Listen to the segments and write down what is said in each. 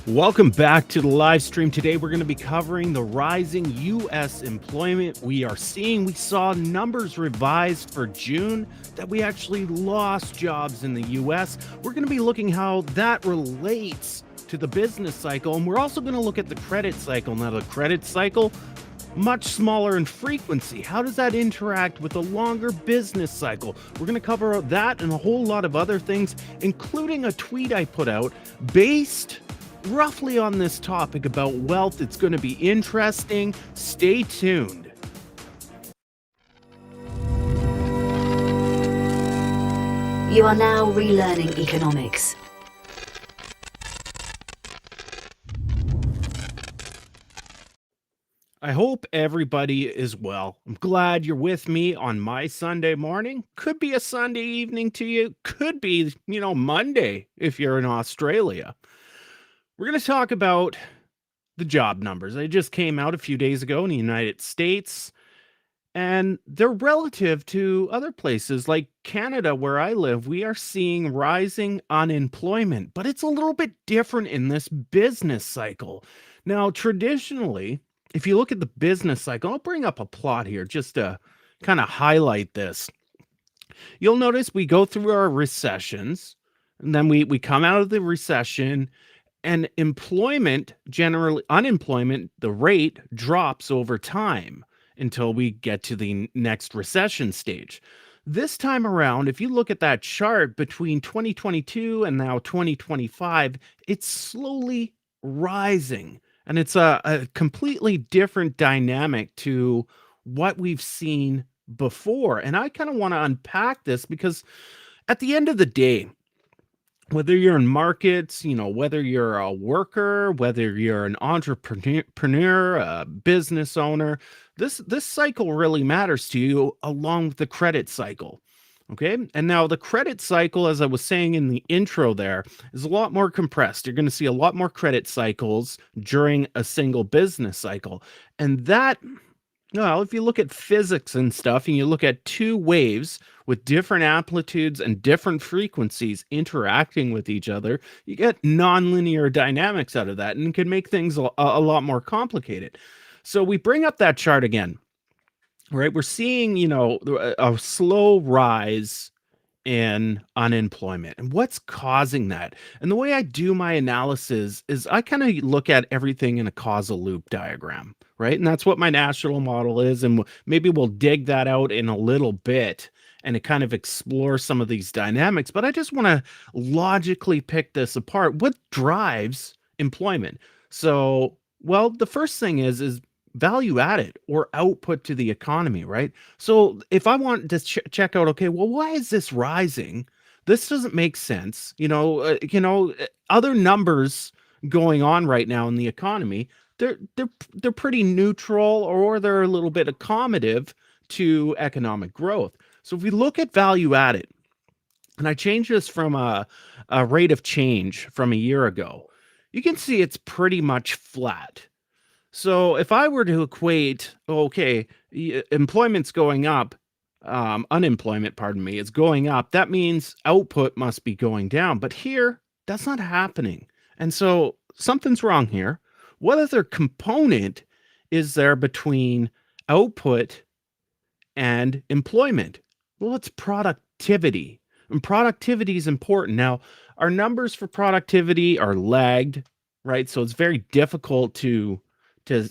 Welcome back to the live stream. Today we're going to be covering the rising U.S. employment we saw numbers revised for June that we actually lost jobs in the U.S. We're going to be looking how that relates to the business cycle, and we're also going to look at the credit cycle. Now, the credit cycle, much smaller in frequency. How does that interact with a longer business cycle? We're going to cover that and a whole lot of other things, including a tweet I put out based roughly on this topic about wealth. It's going to be interesting. Stay tuned. You are now relearning economics. I hope everybody is well. I'm glad you're with me on my Sunday morning. Could be a Sunday evening to you. Could be, Monday if you're in Australia. We're going to talk about the job numbers. They just came out a few days ago in the United States, and they're relative to other places like Canada, where I live. We are seeing rising unemployment, but it's a little bit different in this business cycle. Now, traditionally, if you look at the business cycle, I'll bring up a plot here just to kind of highlight this. You'll notice we go through our recessions, and then we come out of the recession, and unemployment, the rate drops over time until we get to the next recession stage. This time around, if you look at that chart between 2022 and now 2025, it's slowly rising. And it's a completely different dynamic to what we've seen before. And I kind of want to unpack this because at the end of the day, whether you're in markets, whether you're a worker, whether you're an entrepreneur, a business owner, this cycle really matters to you, along with the credit cycle. Okay. And now the credit cycle, as I was saying in the intro there, is a lot more compressed. You're going to see a lot more credit cycles during a single business cycle. And that, well, if you look at physics and stuff, and you look at two waves with different amplitudes and different frequencies interacting with each other, you get nonlinear dynamics out of that, and can make things a lot more complicated. So we bring up that chart again, right? We're seeing, a slow rise in unemployment. And what's causing that? And the way I do my analysis is I kind of look at everything in a causal loop diagram, right? And that's what my national model is. And maybe we'll dig that out in a little bit and it kind of explore some of these dynamics. But I just want to logically pick this apart. What drives employment? So, well, the first thing is value added or output to the economy, right? So if I want to check out, okay, well, why is this rising? This doesn't make sense. Other numbers going on right now in the economy, they're pretty neutral, or they're a little bit accommodative to economic growth. So if we look at value added, and I changed this from a rate of change from a year ago, you can see it's pretty much flat. So if I were to equate, employment's going up, unemployment, is going up, that means output must be going down. But here, that's not happening. And so something's wrong here. What other component is there between output and employment? Well, it's productivity. And productivity is important. Now, our numbers for productivity are lagged, right? So it's very difficult to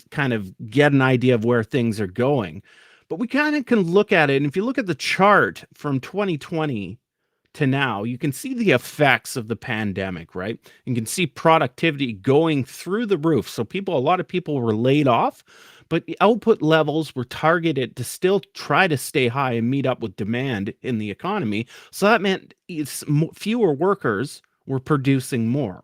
kind of get an idea of where things are going. But we kind of can look at it. And if you look at the chart from 2020 to now, you can see the effects of the pandemic, right? You can see productivity going through the roof. So a lot of people were laid off, but the output levels were targeted to still try to stay high and meet up with demand in the economy. So that meant fewer workers were producing more.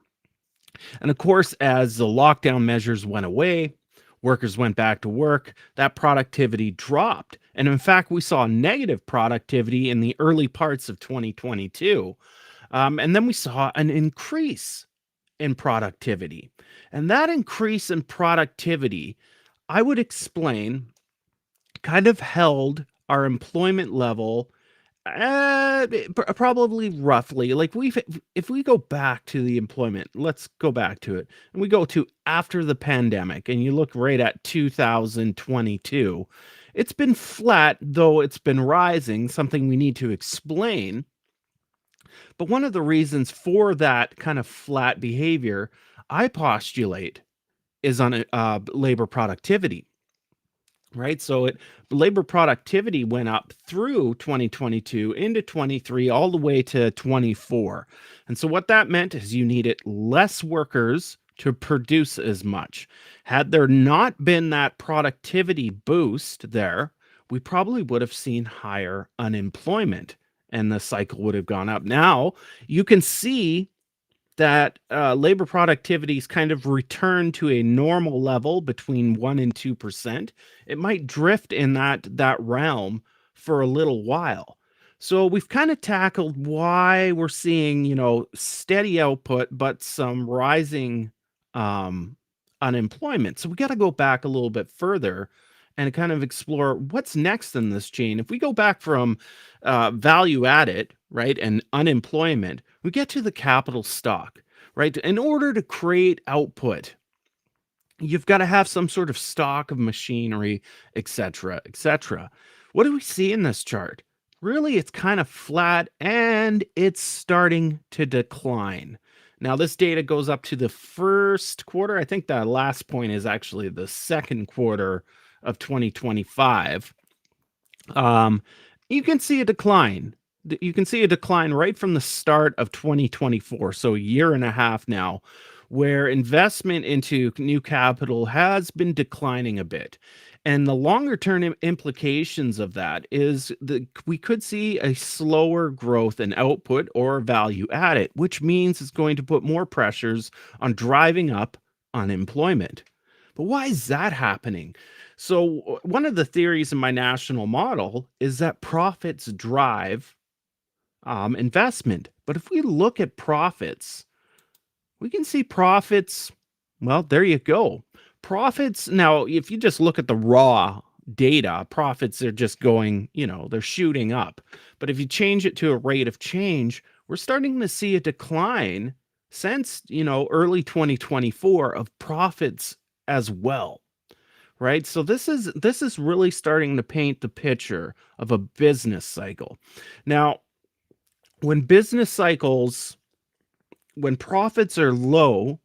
And of course, as the lockdown measures went away, workers went back to work, that productivity dropped. And in fact, we saw negative productivity in the early parts of 2022. And then we saw an increase in productivity. And that increase in productivity, I would explain, kind of held our employment level Probably roughly. Like if we go back to the employment, let's go back to it, and we go to after the pandemic, and you look right at 2022, it's been flat, though it's been rising, something we need to explain. But one of the reasons for that kind of flat behavior, I postulate, is on labor productivity. Right. So labor productivity went up through 2022 into 23 all the way to 24. And so what that meant is you needed less workers to produce as much. Had there not been that productivity boost there, we probably would have seen higher unemployment and the cycle would have gone up. Now you can see that labor productivity's kind of returned to a normal level between 1 and 2%. It might drift in that realm for a little while. So we've kind of tackled why we're seeing, steady output, but some rising unemployment. So we got to go back a little bit further and kind of explore what's next in this chain. If we go back from value added, right, and unemployment, we get to the capital stock, right? In order to create output, you've got to have some sort of stock of machinery, etc., etc. What do we see in this chart? Really, it's kind of flat and it's starting to decline. Now, this data goes up to the first quarter. I think that last point is actually the second quarter of 2025. You can see a decline. You can see a decline right from the start of 2024, so a year and a half now, where investment into new capital has been declining a bit. And the longer term implications of that is that we could see a slower growth in output or value added, which means it's going to put more pressures on driving up unemployment. But why is that happening? So one of the theories in my national model is that profits drive investment. But if we look at profits, we can see profits. Well, there you go. Profits. Now, if you just look at the raw data, profits are just going, they're shooting up. But if you change it to a rate of change, we're starting to see a decline since, early 2024 of profits as well. Right. So this is really starting to paint the picture of a business cycle. Now, when profits are low,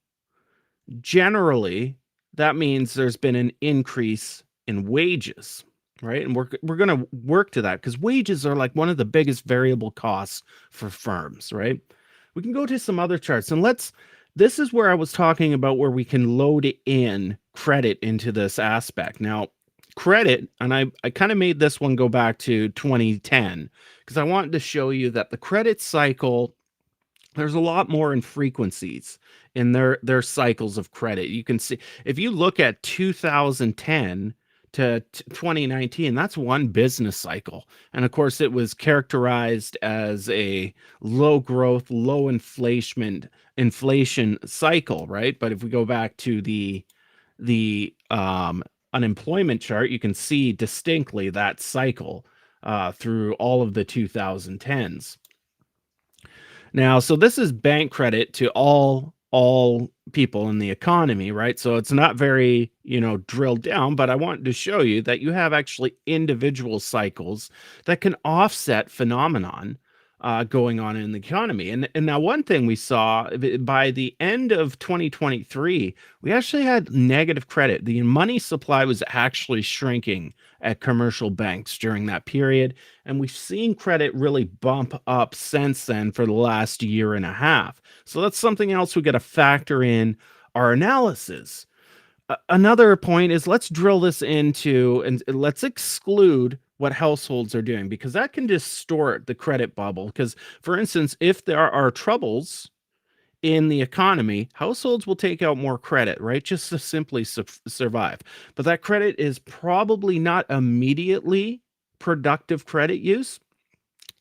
generally that means there's been an increase in wages, right? And we're going to work to that because wages are like one of the biggest variable costs for firms, right? We can go to some other charts and this is where I was talking about where we can load in credit into this aspect. Now, credit, and I kind of made this one go back to 2010 because I wanted to show you that the credit cycle, there's a lot more in frequencies in their cycles of credit. You can see if you look at 2010 to 2019, that's one business cycle. And of course, it was characterized as a low growth, low inflation cycle, right? But if we go back to the unemployment chart, you can see distinctly that cycle through all of the 2010s. Now, so this is bank credit to all people in the economy, right? So it's not very, drilled down, but I wanted to show you that you have actually individual cycles that can offset phenomenon going on in the economy. And now one thing we saw by the end of 2023, we actually had negative credit. The money supply was actually shrinking at commercial banks during that period. And we've seen credit really bump up since then for the last year and a half. So that's something else we got to factor in our analysis. Another point is let's drill this into and let's exclude what households are doing because that can distort the credit bubble. Because, for instance, if there are troubles in the economy, households will take out more credit, right? Just to simply survive. But that credit is probably not immediately productive credit use.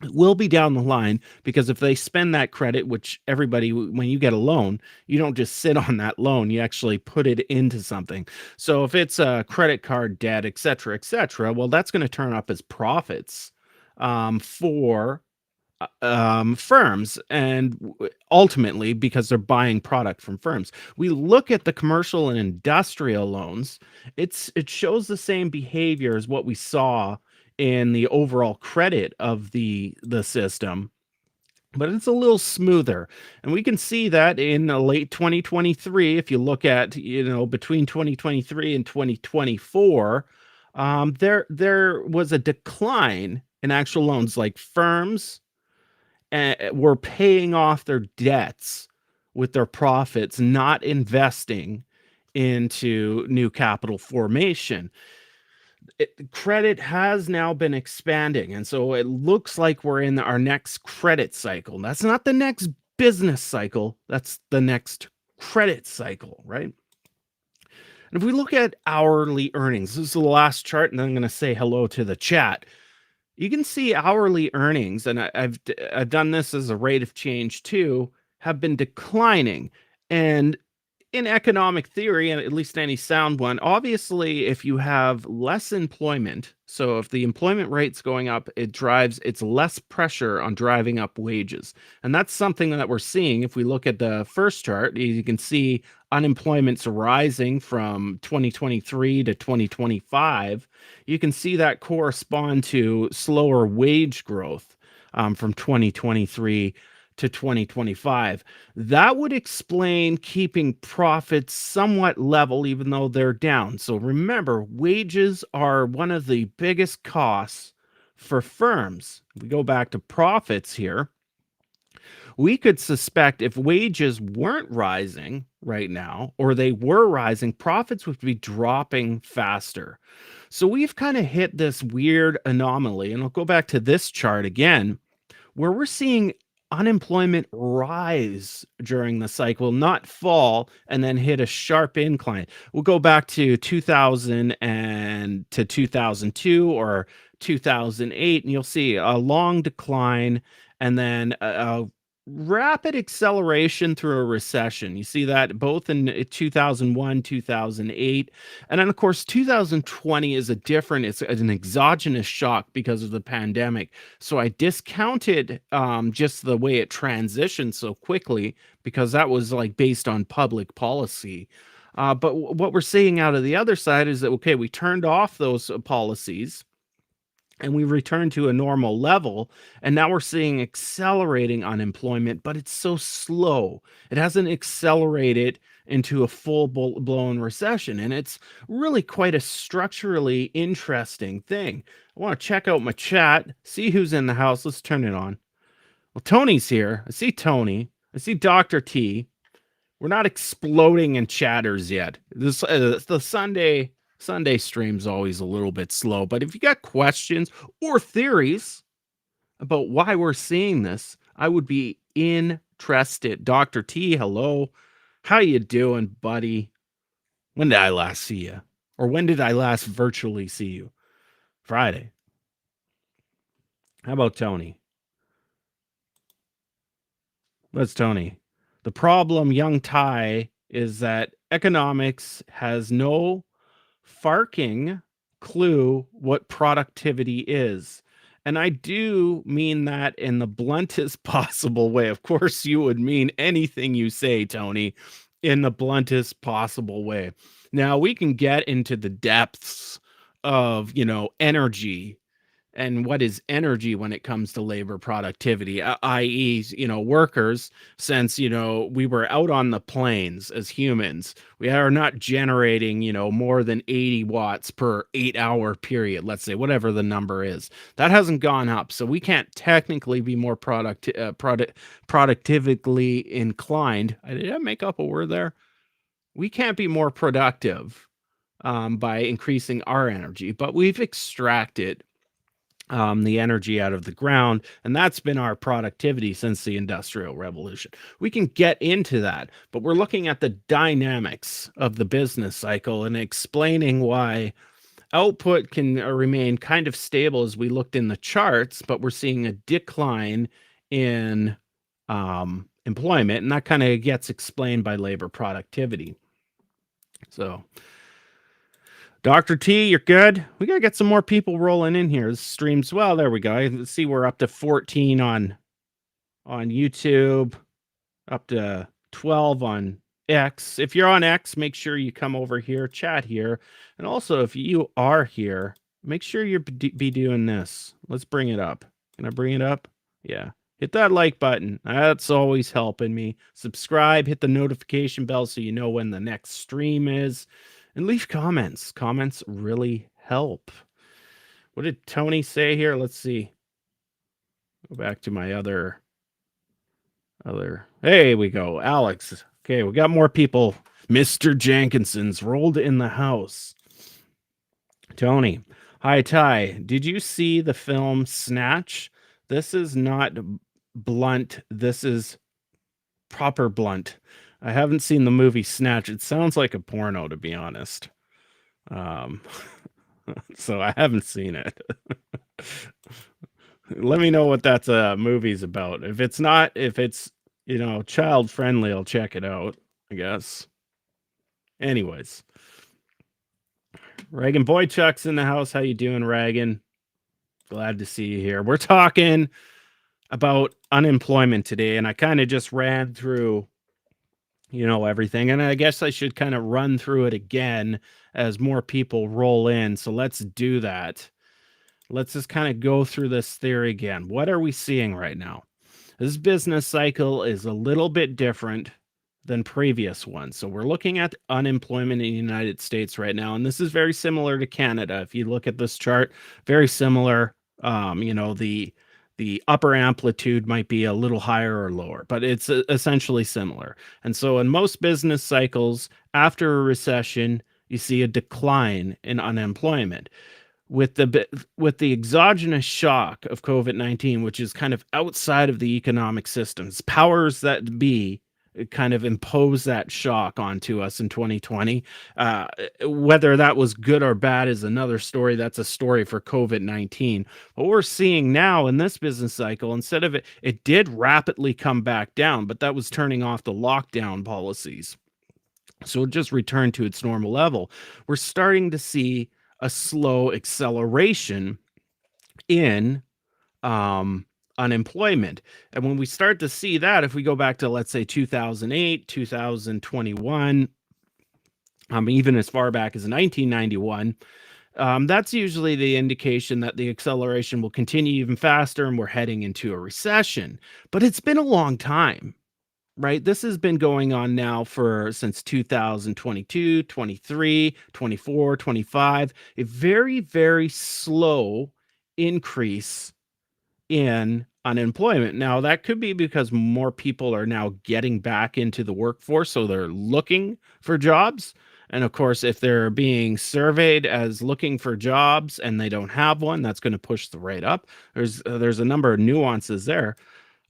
It will be down the line because if they spend that credit, which everybody, when you get a loan, you don't just sit on that loan, you actually put it into something. So if it's a credit card debt, et cetera, well, that's going to turn up as profits for firms, and ultimately because they're buying product from firms. We look at the commercial and industrial loans. It shows the same behavior as what we saw in the overall credit of the system, but it's a little smoother. And we can see that in late 2023. If you look at, between 2023 and 2024, there was a decline in actual loans. Like firms were paying off their debts with their profits, not investing into new capital formation. Credit has now been expanding, and so it looks like we're in our next credit cycle. That's not the next business cycle, that's the next credit cycle, right? And if we look at hourly earnings, this is the last chart, and then I'm going to say hello to the chat. You can see hourly earnings, and I've done this as a rate of change too, have been declining. And in economic theory, and at least any sound one, obviously, if you have less employment, so if the employment rate's going up, it's less pressure on driving up wages. And that's something that we're seeing. If we look at the first chart, you can see unemployment's rising from 2023 to 2025. You can see that correspond to slower wage growth from 2023 to 2025. That would explain keeping profits somewhat level, even though they're down. So remember, wages are one of the biggest costs for firms. If we go back to profits here, we could suspect if wages weren't rising right now, or they were rising, profits would be dropping faster. So we've kind of hit this weird anomaly, and I'll go back to this chart again, where we're seeing unemployment rise during the cycle, not fall, and then hit a sharp incline. We'll go back to 2000 and to 2002 or 2008, and you'll see a long decline and then a rapid acceleration through a recession. You see that both in 2001, 2008, and then of course 2020 is it's an exogenous shock because of the pandemic. So I discounted just the way it transitioned so quickly, because that was like based on public policy. But what we're seeing out of the other side is that, okay, we turned off those policies and we returned to a normal level, and now we're seeing accelerating unemployment, but it's so slow. It hasn't accelerated into a full-blown recession, and it's really quite a structurally interesting thing. I want to check out my chat, see who's in the house. Let's turn it on. Well, Tony's here. I see Tony. I see Dr. T. We're not exploding in chatters yet. The Sunday stream's always a little bit slow, but if you got questions or theories about why we're seeing this, I would be interested. Dr. T, hello. How you doing, buddy? When did I last see you? Or when did I last virtually see you? Friday. How about Tony? What's Tony? The problem, young Ty, is that economics has no farking clue what productivity is. And I do mean that in the bluntest possible way. Of course, you would mean anything you say, Tony, in the bluntest possible way. Now, we can get into the depths of, energy and what is energy when it comes to labor productivity, i.e., workers, since, we were out on the plains as humans. We are not generating, more than 80 watts per 8-hour period, let's say, whatever the number is. That hasn't gone up. So we can't technically be more productively inclined. Did I make up a word there? We can't be more productive by increasing our energy, but we've extracted the energy out of the ground, and that's been our productivity since the Industrial Revolution. We can get into that, but we're looking at the dynamics of the business cycle and explaining why output can remain kind of stable as we looked in the charts, but we're seeing a decline in employment, and that kind of gets explained by labor productivity. So Dr. T, you're good. We got to get some more people rolling in here. This streams well. There we go. Let's see, we're up to 14 on YouTube, up to 12 on X. If you're on X, make sure you come over here, chat here. And also, if you are here, make sure you be doing this. Let's bring it up. Can I bring it up? Yeah. Hit that like button. That's always helping me. Subscribe, hit the notification bell so you know when the next stream is. And leave comments. Comments really help. What did Tony say here? Let's see. Go back to my other. Hey, we go. Alex. Okay, we got more people. Mr. Jenkinson's rolled in the house. Tony. Hi, Ty. Did you see the film Snatch? This is not blunt. This is proper blunt. I haven't seen the movie Snatch. It sounds like a porno, to be honest. So I haven't seen it. Let me know what that movie's about. If it's not, if it's, child friendly, I'll check it out, I guess. Anyways. Reagan Boychuk's in the house. How you doing, Reagan? Glad to see you here. We're talking about unemployment today, and I kind of just ran through, everything. And I guess I should kind of run through it again as more people roll in. So let's do that. Let's just kind of go through this theory again. What are we seeing right now? This business cycle is a little bit different than previous ones. So we're looking at unemployment in the United States right now, and this is very similar to Canada. If you look at this chart, very similar. The upper amplitude might be a little higher or lower, but it's essentially similar. And so in most business cycles, after a recession, you see a decline in unemployment. With the exogenous shock of COVID-19, which is kind of outside of the economic systems, powers that be kind of impose that shock onto us in 2020. Whether that was good or bad is another story. That's a story for COVID-19. What we're seeing now in this business cycle, instead of it did rapidly come back down, but that was turning off the lockdown policies. So it just returned to its normal level. We're starting to see a slow acceleration in unemployment. And when we start to see that, if we go back to, let's say, 2008, 2021, even as far back as 1991, that's usually the indication that the acceleration will continue even faster and we're heading into a recession. But it's been a long time, right? This has been going on now since 2022, 23, 24, 25, a very, very slow increase in unemployment. Now, that could be because more people are now getting back into the workforce, so they're looking for jobs. And of course, if they're being surveyed as looking for jobs and they don't have one, that's going to push the rate up. There's a number of nuances there.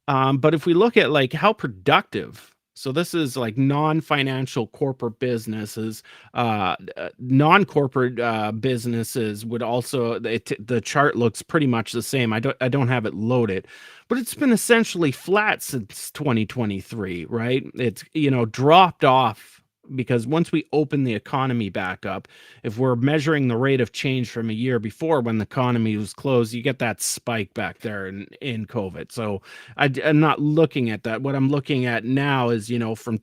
But if we look at like how productive, so this is like non-financial corporate businesses, non-corporate businesses would also, the chart looks pretty much the same. I don't have it loaded, but it's been essentially flat since 2023, right? It's, dropped off because once we open the economy back up, if we're measuring the rate of change from a year before when the economy was closed, you get that spike back there in COVID. So I'm not looking at that. What I'm looking at now is, from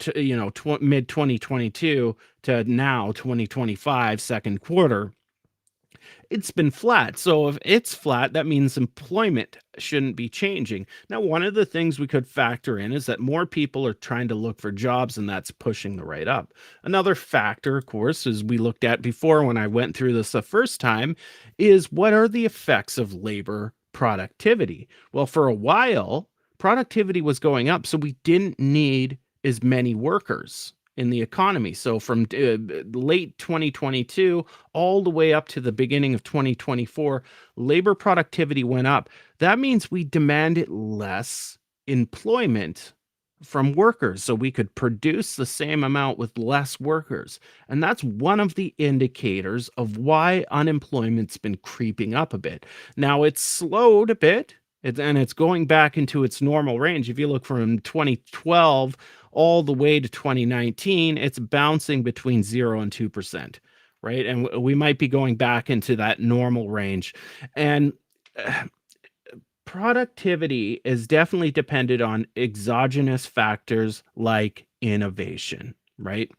mid 2022 to now 2025 second quarter, it's been flat. So if it's flat, that means employment shouldn't be changing. Now, one of the things we could factor in is that more people are trying to look for jobs, and that's pushing the rate up. Another factor, of course, as we looked at before when I went through this the first time, is what are the effects of labor productivity? Well, for a while, productivity was going up, so we didn't need as many workers in the economy. So from late 2022 all the way up to the beginning of 2024, labor productivity went up. That means we demanded less employment from workers, so we could produce the same amount with less workers. And that's one of the indicators of why unemployment's been creeping up a bit. Now, it's slowed a bit, and it's going back into its normal range. If you look from 2012 all the way to 2019, it's bouncing between 0 and 2%, right? And we might be going back into that normal range. And productivity is definitely dependent on exogenous factors like innovation, right?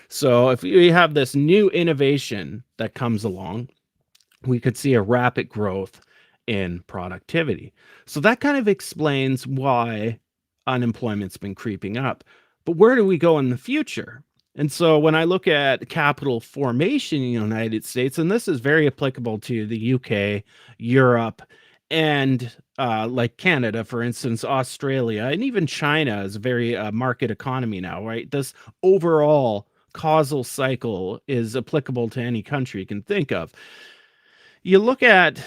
So if we have this new innovation that comes along, we could see a rapid growth in productivity. So that kind of explains why unemployment's been creeping up. But where do we go in the future? And so when I look at capital formation in the United States, and this is very applicable to the UK, Europe, and like Canada, for instance, Australia, and even China is a very market economy now, right? This overall causal cycle is applicable to any country you can think of. You look at,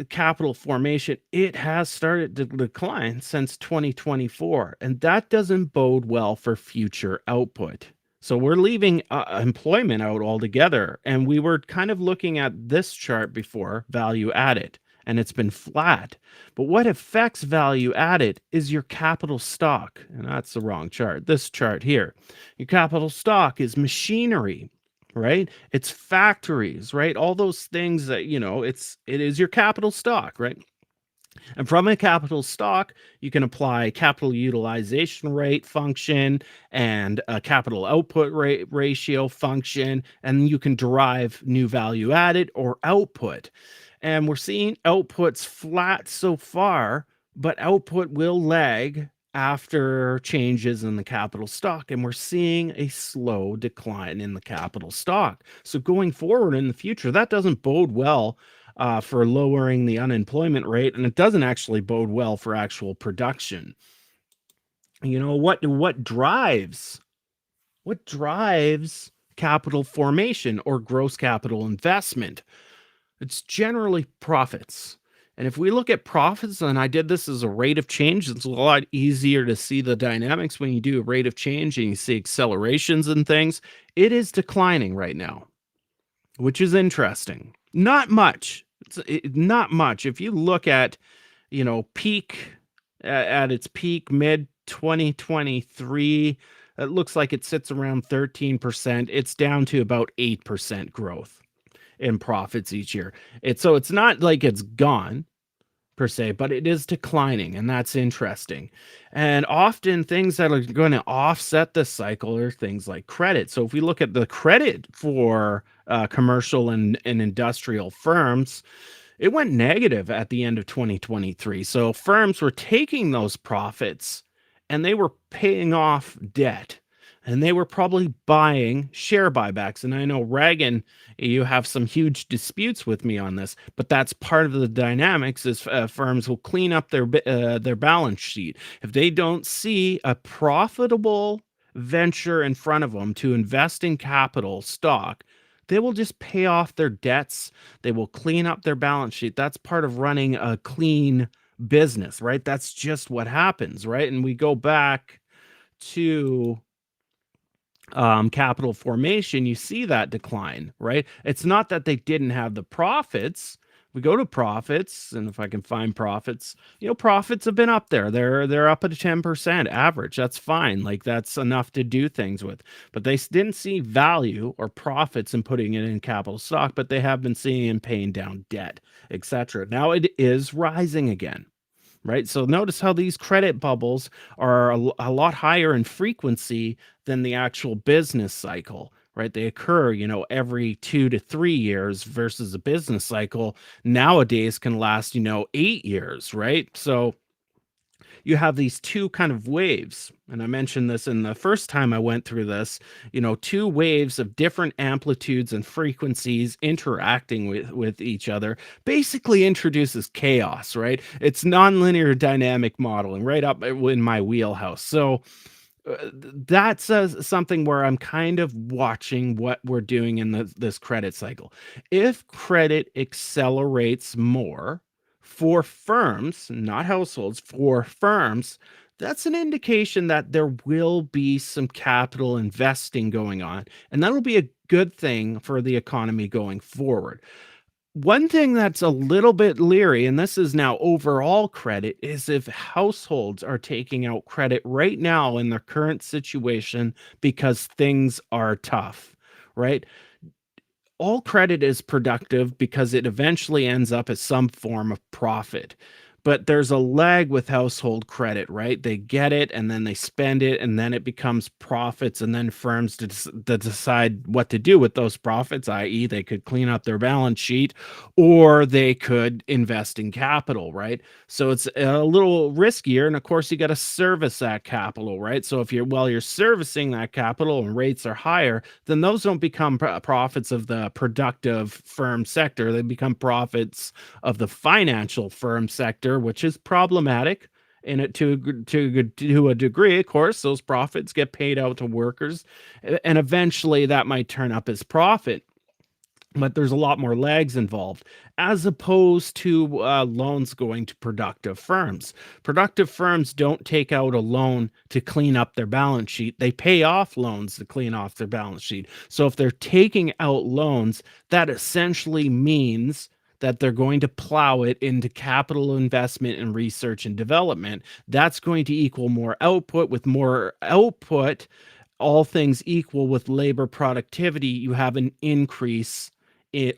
capital formation, it has started to decline since 2024, and that doesn't bode well for future output. So we're leaving employment out altogether. And we were kind of looking at this chart before, value added, and it's been flat. But what affects value added is your capital stock. And that's the wrong chart. This chart here, your capital stock is machinery, right? It's factories, right? All those things that, it is your capital stock, right? And from a capital stock, you can apply capital utilization rate function and a capital output rate ratio function, and you can derive new value added or output. And we're seeing outputs flat so far, but output will lag after changes in the capital stock, and we're seeing a slow decline in the capital stock. So going forward in the future, that doesn't bode well for lowering the unemployment rate, and it doesn't actually bode well for actual production. What drives capital formation or gross capital investment? It's generally profits. And if we look at profits, and I did this as a rate of change, it's a lot easier to see the dynamics when you do a rate of change and you see accelerations and things. It is declining right now, which is interesting. Not much. Not much. If you look at, peak at its peak mid 2023, it looks like it sits around 13%. It's down to about 8% growth in profits each year. It's not like it's gone per se, but it is declining, and that's interesting. And often things that are going to offset the cycle are things like credit. So if we look at the credit for commercial and industrial firms, it went negative at the end of 2023. So firms were taking those profits and they were paying off debt. And they were probably buying share buybacks. And I know, Reagan, you have some huge disputes with me on this, but that's part of the dynamics is firms will clean up their balance sheet. If they don't see a profitable venture in front of them to invest in capital stock, they will just pay off their debts. They will clean up their balance sheet. That's part of running a clean business, right? That's just what happens, right? And we go back to capital formation, you see that decline, right? It's not that they didn't have the profits. We go to profits, and if I can find profits, profits have been up there. They're up at a 10% average. That's fine. Like, that's enough to do things with. But they didn't see value or profits in putting it in capital stock, but they have been seeing in paying down debt, etc. Now it is rising again. Right. So notice how these credit bubbles are a lot higher in frequency than the actual business cycle. Right. They occur, every 2 to 3 years versus a business cycle nowadays can last, 8 years. Right. So you have these two kind of waves. And I mentioned this in the first time I went through this, two waves of different amplitudes and frequencies interacting with each other basically introduces chaos, right? It's nonlinear dynamic modeling right up in my wheelhouse. So that's something where I'm kind of watching what we're doing in this credit cycle. If credit accelerates more, for firms, not households, for firms, that's an indication that there will be some capital investing going on, and that'll be a good thing for the economy going forward. One thing that's a little bit leery, and this is now overall credit, is if households are taking out credit right now in their current situation because things are tough. right? All credit is productive because it eventually ends up as some form of profit. But there's a lag with household credit, right? They get it and then they spend it and then it becomes profits, and then firms to decide what to do with those profits, i.e., they could clean up their balance sheet or they could invest in capital, right? So it's a little riskier. And of course, you got to service that capital, right? So if you're servicing that capital and rates are higher, then those don't become profits of the productive firm sector. They become profits of the financial firm sector, which is problematic. In it to a degree, of course, those profits get paid out to workers, and eventually that might turn up as profit. But there's a lot more lags involved, as opposed to loans going to productive firms. Productive firms don't take out a loan to clean up their balance sheet. They pay off loans to clean off their balance sheet. So if they're taking out loans, that essentially means that they're going to plow it into capital investment and research and development. That's going to equal more output. With more output, all things equal with labor productivity, you have an increase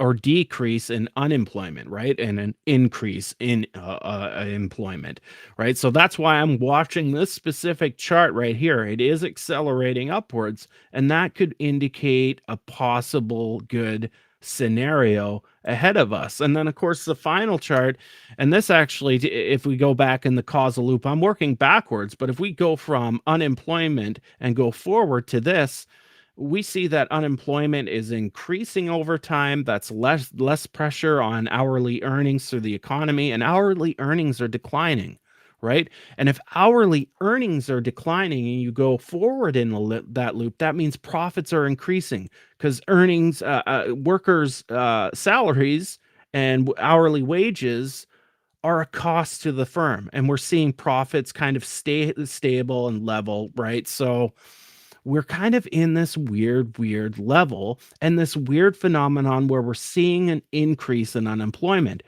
or decrease in unemployment, right? And an increase in employment, right? So that's why I'm watching this specific chart right here. It is accelerating upwards, and that could indicate a possible good scenario ahead of us. And then, of course, the final chart, and this actually, if we go back in the causal loop, I'm working backwards, but if we go from unemployment and go forward to this, we see that unemployment is increasing over time. That's less pressure on hourly earnings through the economy, and hourly earnings are declining, right? And if hourly earnings are declining and you go forward in that loop, that means profits are increasing, because earnings, workers' salaries and hourly wages are a cost to the firm, and we're seeing profits kind of stay stable and level, right? So we're kind of in this weird level and this weird phenomenon where we're seeing an increase in unemployment.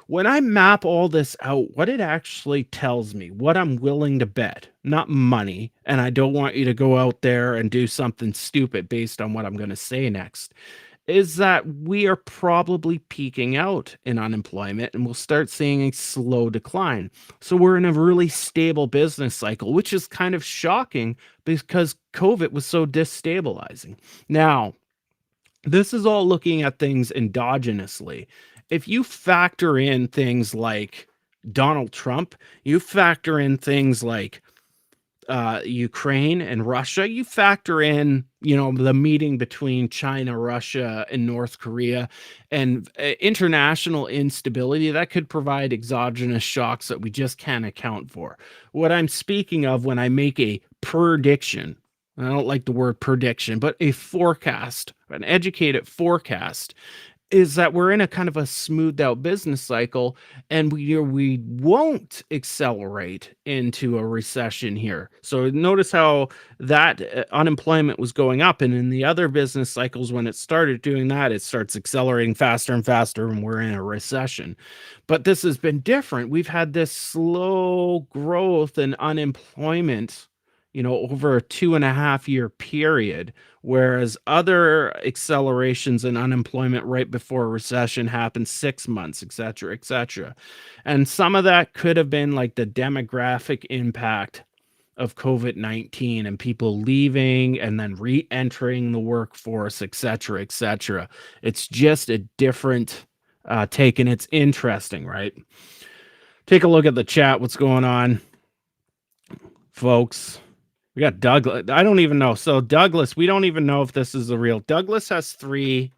When I map all this out, what it actually tells me, what I'm willing to bet, not money, and I don't want you to go out there and do something stupid based on what I'm going to say next, is that we are probably peaking out in unemployment and we'll start seeing a slow decline. So we're in a really stable business cycle, which is kind of shocking because COVID was so destabilizing. Now, this is all looking at things endogenously. If you factor in things like Donald Trump, you factor in things like Ukraine and Russia, you factor in, the meeting between China, Russia, and North Korea, and international instability that could provide exogenous shocks that we just can't account for. What I'm speaking of when I make a prediction, I don't like the word prediction, but a forecast, an educated forecast, is that we're in a kind of a smoothed out business cycle, and we won't accelerate into a recession here. So notice how that unemployment was going up, and in the other business cycles, when it started doing that, it starts accelerating faster and faster, and we're in a recession. But this has been different. We've had this slow growth in unemployment, over a 2.5 year period, whereas other accelerations in unemployment right before a recession happened 6 months, et cetera, et cetera. And some of that could have been like the demographic impact of COVID-19 and people leaving and then re-entering the workforce, et cetera, et cetera. It's just a different take, and it's interesting, right? Take a look at the chat. What's going on, folks? We got Douglas. I don't even know. So Douglas, we don't even know if this is the real. Douglas has three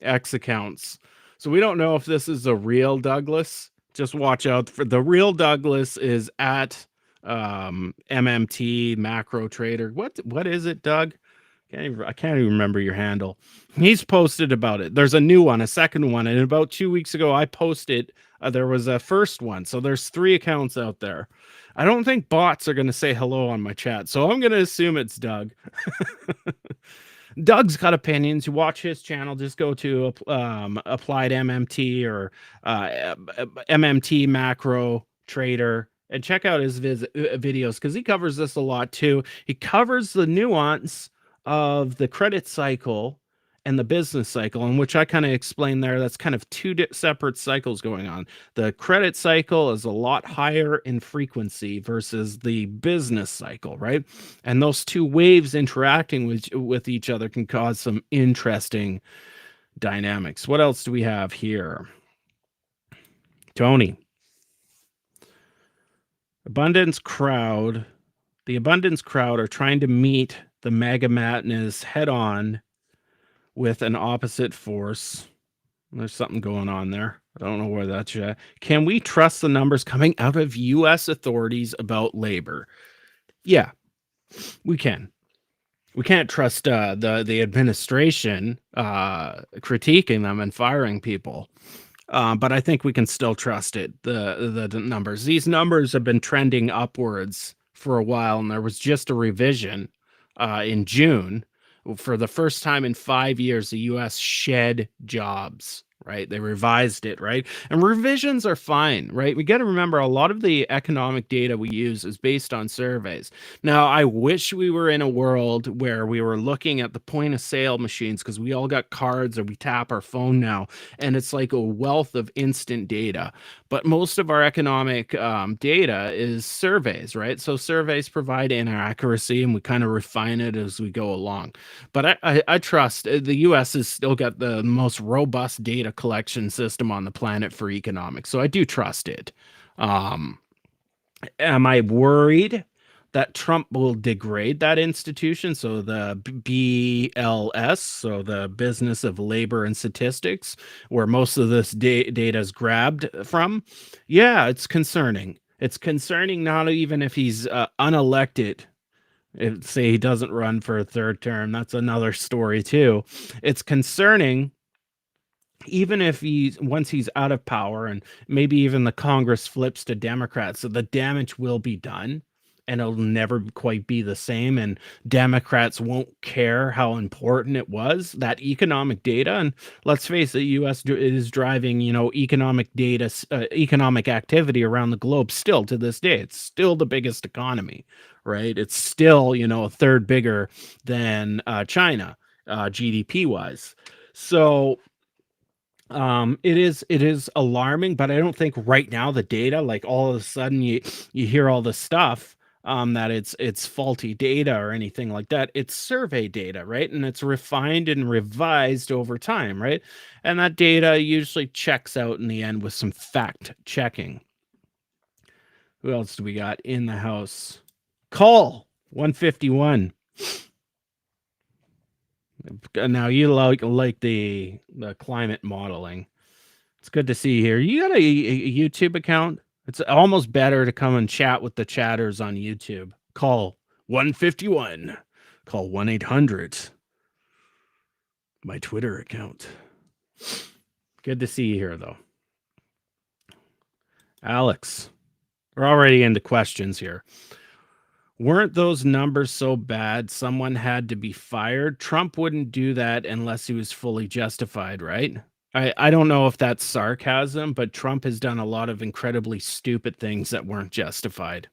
X accounts. So we don't know if this is a real Douglas. Just watch out for the real Douglas is at MMT Macro Trader. What is it, Doug? I can't even remember your handle. He's posted about it. There's a new one, a second one, and about 2 weeks ago I posted there was a first one. So there's 3 accounts out there. I don't think bots are going to say hello on my chat, so I'm going to assume it's Doug. Doug's got opinions. You watch his channel, just go to Applied MMT or MMT Macro Trader And check out his videos because he covers this a lot too. He covers the nuance of the credit cycle and the business cycle, in which I kind of explained there. That's kind of two separate cycles going on. The credit cycle is a lot higher in frequency versus the business cycle, right? And those two waves interacting with each other can cause some interesting dynamics. What else do we have here? Tony. The abundance crowd are trying to meet the mega madness head on with an opposite force. There's something going on there. I don't know where that's at. Can we trust the numbers coming out of U.S. authorities about labor? Yeah, we can. We can't trust the administration critiquing them and firing people. But I think we can still trust it. The numbers. These numbers have been trending upwards for a while, and there was just a revision in June. For the first time in 5 years, the U.S. shed jobs. Right? They revised it, right? And revisions are fine, right? We got to remember a lot of the economic data we use is based on surveys. Now, I wish we were in a world where we were looking at the point of sale machines because we all got cards or we tap our phone now, and it's like a wealth of instant data. But most of our economic data is surveys, right? So surveys provide inaccuracy, and we kind of refine it as we go along. But I trust the U.S. has still got the most robust data collection system on the planet for economics. So I do trust it. Am I worried that Trump will degrade that institution? So the BLS, so the Business of Labor and Statistics, where most of this data is grabbed from. Yeah, it's concerning. It's concerning not even if he's unelected. Say he doesn't run for a third term. That's another story too. It's concerning even if once he's out of power and maybe even the Congress flips to Democrats, so the damage will be done and it'll never quite be the same. And Democrats won't care how important it was, that economic data. And let's face it, U.S. is driving, economic data, economic activity around the globe still to this day. It's still the biggest economy, right? It's still, a third bigger than China, GDP wise. So it is alarming, but I don't think right now the data, like all of a sudden you hear all this stuff that it's faulty data or anything like that. It's survey data, right? And it's refined and revised over time, right? And that data usually checks out in the end with some fact checking. Who else do we got in the house? Call 151. Now you like the climate modeling. It's good to see here. You got a YouTube account? It's almost better to come and chat with the chatters on YouTube. Call 151. Call 1-800. My Twitter account. Good to see you here, though. Alex, we're already into questions here. Weren't those numbers so bad someone had to be fired? Trump wouldn't do that unless he was fully justified, right? I don't know if that's sarcasm, but Trump has done a lot of incredibly stupid things that weren't justified.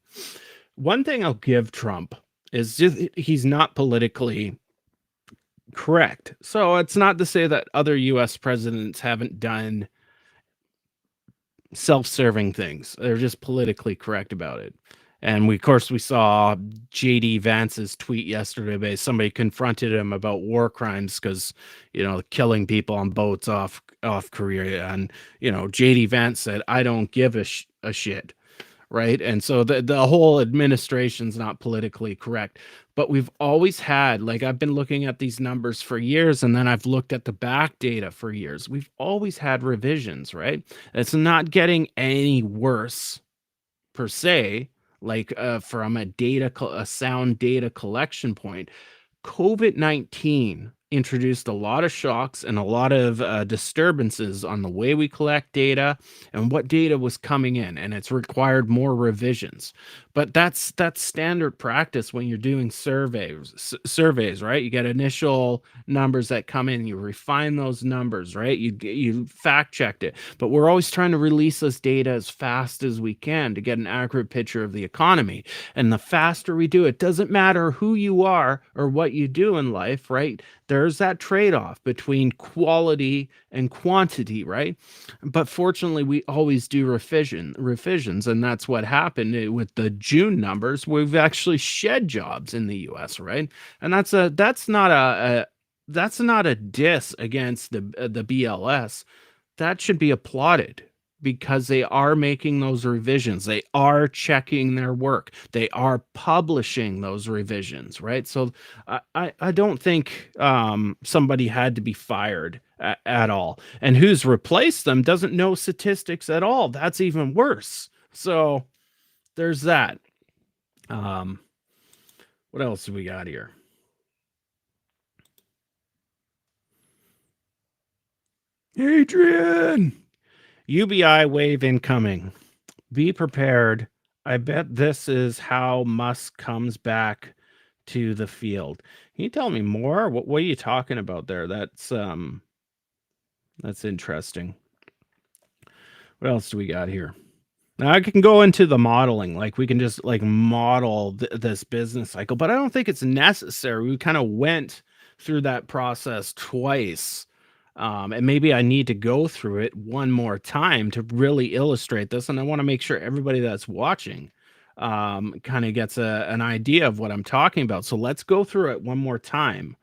One thing I'll give Trump is just he's not politically correct. So it's not to say that other U.S. presidents haven't done self-serving things. They're just politically correct about it. And we saw J.D. Vance's tweet yesterday. Somebody confronted him about war crimes because, killing people on boats off Korea. And, J.D. Vance said, I don't give a shit. Right. And so the whole administration's not politically correct. But we've always had, I've been looking at these numbers for years, and then I've looked at the back data for years. We've always had revisions, right? It's not getting any worse per se. From a sound data collection point, COVID-19 introduced a lot of shocks and a lot of disturbances on the way we collect data and what data was coming in, and it's required more revisions. But that's standard practice when you're doing surveys, right? You get initial numbers that come in, you refine those numbers, right? You fact checked it. But we're always trying to release this data as fast as we can to get an accurate picture of the economy. And the faster we do it, doesn't matter who you are or what you do in life, right? There's that trade-off between quality and quantity, right? But fortunately, we always do revisions, and that's what happened with the June numbers. We've actually shed jobs in the U.S., right? And that's not a diss against the BLS. That should be applauded because they are making those revisions. They are checking their work. They are publishing those revisions, right? So I don't think somebody had to be fired at all. And who's replaced them doesn't know statistics at all. That's even worse. So there's that. What else do we got here? Adrian! UBI wave incoming. Be prepared. I bet this is how Musk comes back to the field. Can you tell me more? What are you talking about there? That's interesting. What else do we got here? Now I can go into the modeling, like we can just like model this business cycle, but I don't think it's necessary. We kind of went through that process twice. And maybe I need to go through it one more time to really illustrate this. And I want to make sure everybody that's watching kind of gets an idea of what I'm talking about. So let's go through it one more time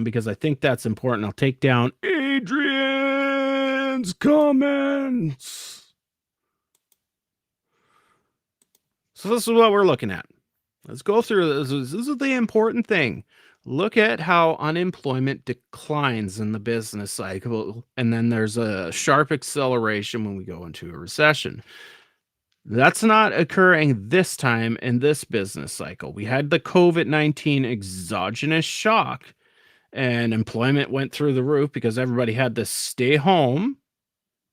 because I think that's important. I'll take down Adrian's comments. So this is what we're looking at. Let's go through this. This is the important thing. Look at how unemployment declines in the business cycle, and then there's a sharp acceleration when we go into a recession. That's not occurring this time in this business cycle. We had the COVID-19 exogenous shock, and employment went through the roof because everybody had to stay home,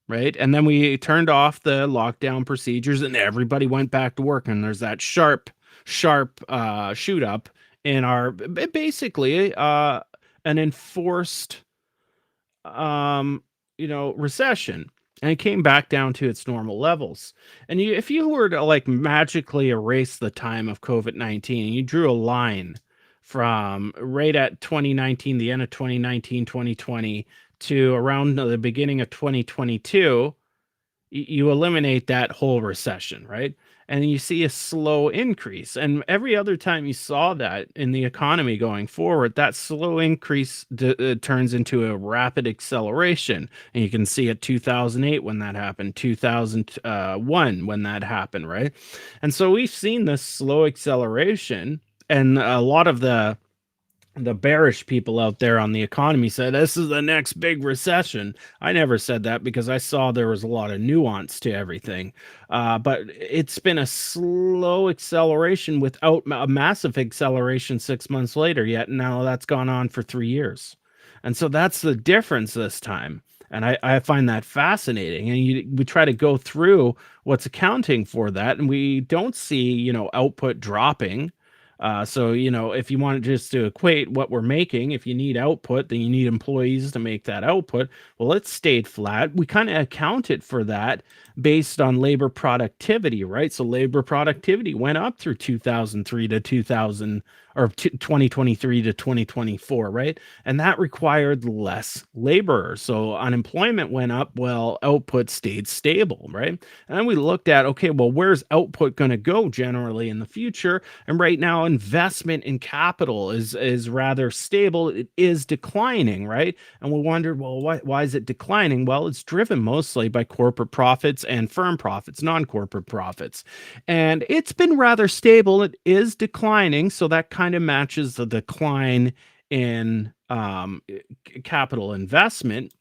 right? And then we turned off the lockdown procedures, and everybody went back to work, and there's that sharp shoot up in our basically an enforced recession, and it came back down to its normal levels. And if you were to like magically erase the time of COVID-19 and you drew a line from right at 2019, the end of 2019, 2020 to around the beginning of 2022, you eliminate that whole recession, right? And you see a slow increase. And every other time you saw that in the economy going forward, that slow increase turns into a rapid acceleration. And you can see it 2008 when that happened, 2001 when that happened, right? And so we've seen this slow acceleration, and a lot of the bearish people out there on the economy said this is the next big recession. I never said that because I saw there was a lot of nuance to everything. But it's been a slow acceleration without a massive acceleration 6 months later yet. Now that's gone on for 3 years. And so that's the difference this time. And I find that fascinating. And we try to go through what's accounting for that. And we don't see, output dropping. So, if you want just to equate what we're making, if you need output, then you need employees to make that output. Well, it stayed flat. We kind of accounted for that based on labor productivity, right? So labor productivity went up through 2003 to 2023 to 2024, right? And that required less laborers. So unemployment went up while output stayed stable, right? And then we looked at, okay, well, where's output going to go generally in the future? And right now, investment in capital is rather stable. It is declining, right? And we wondered, well, why is it declining? Well, it's driven mostly by corporate profits and firm profits, non-corporate profits. And it's been rather stable. It is declining, so that kind of matches the decline in capital investment.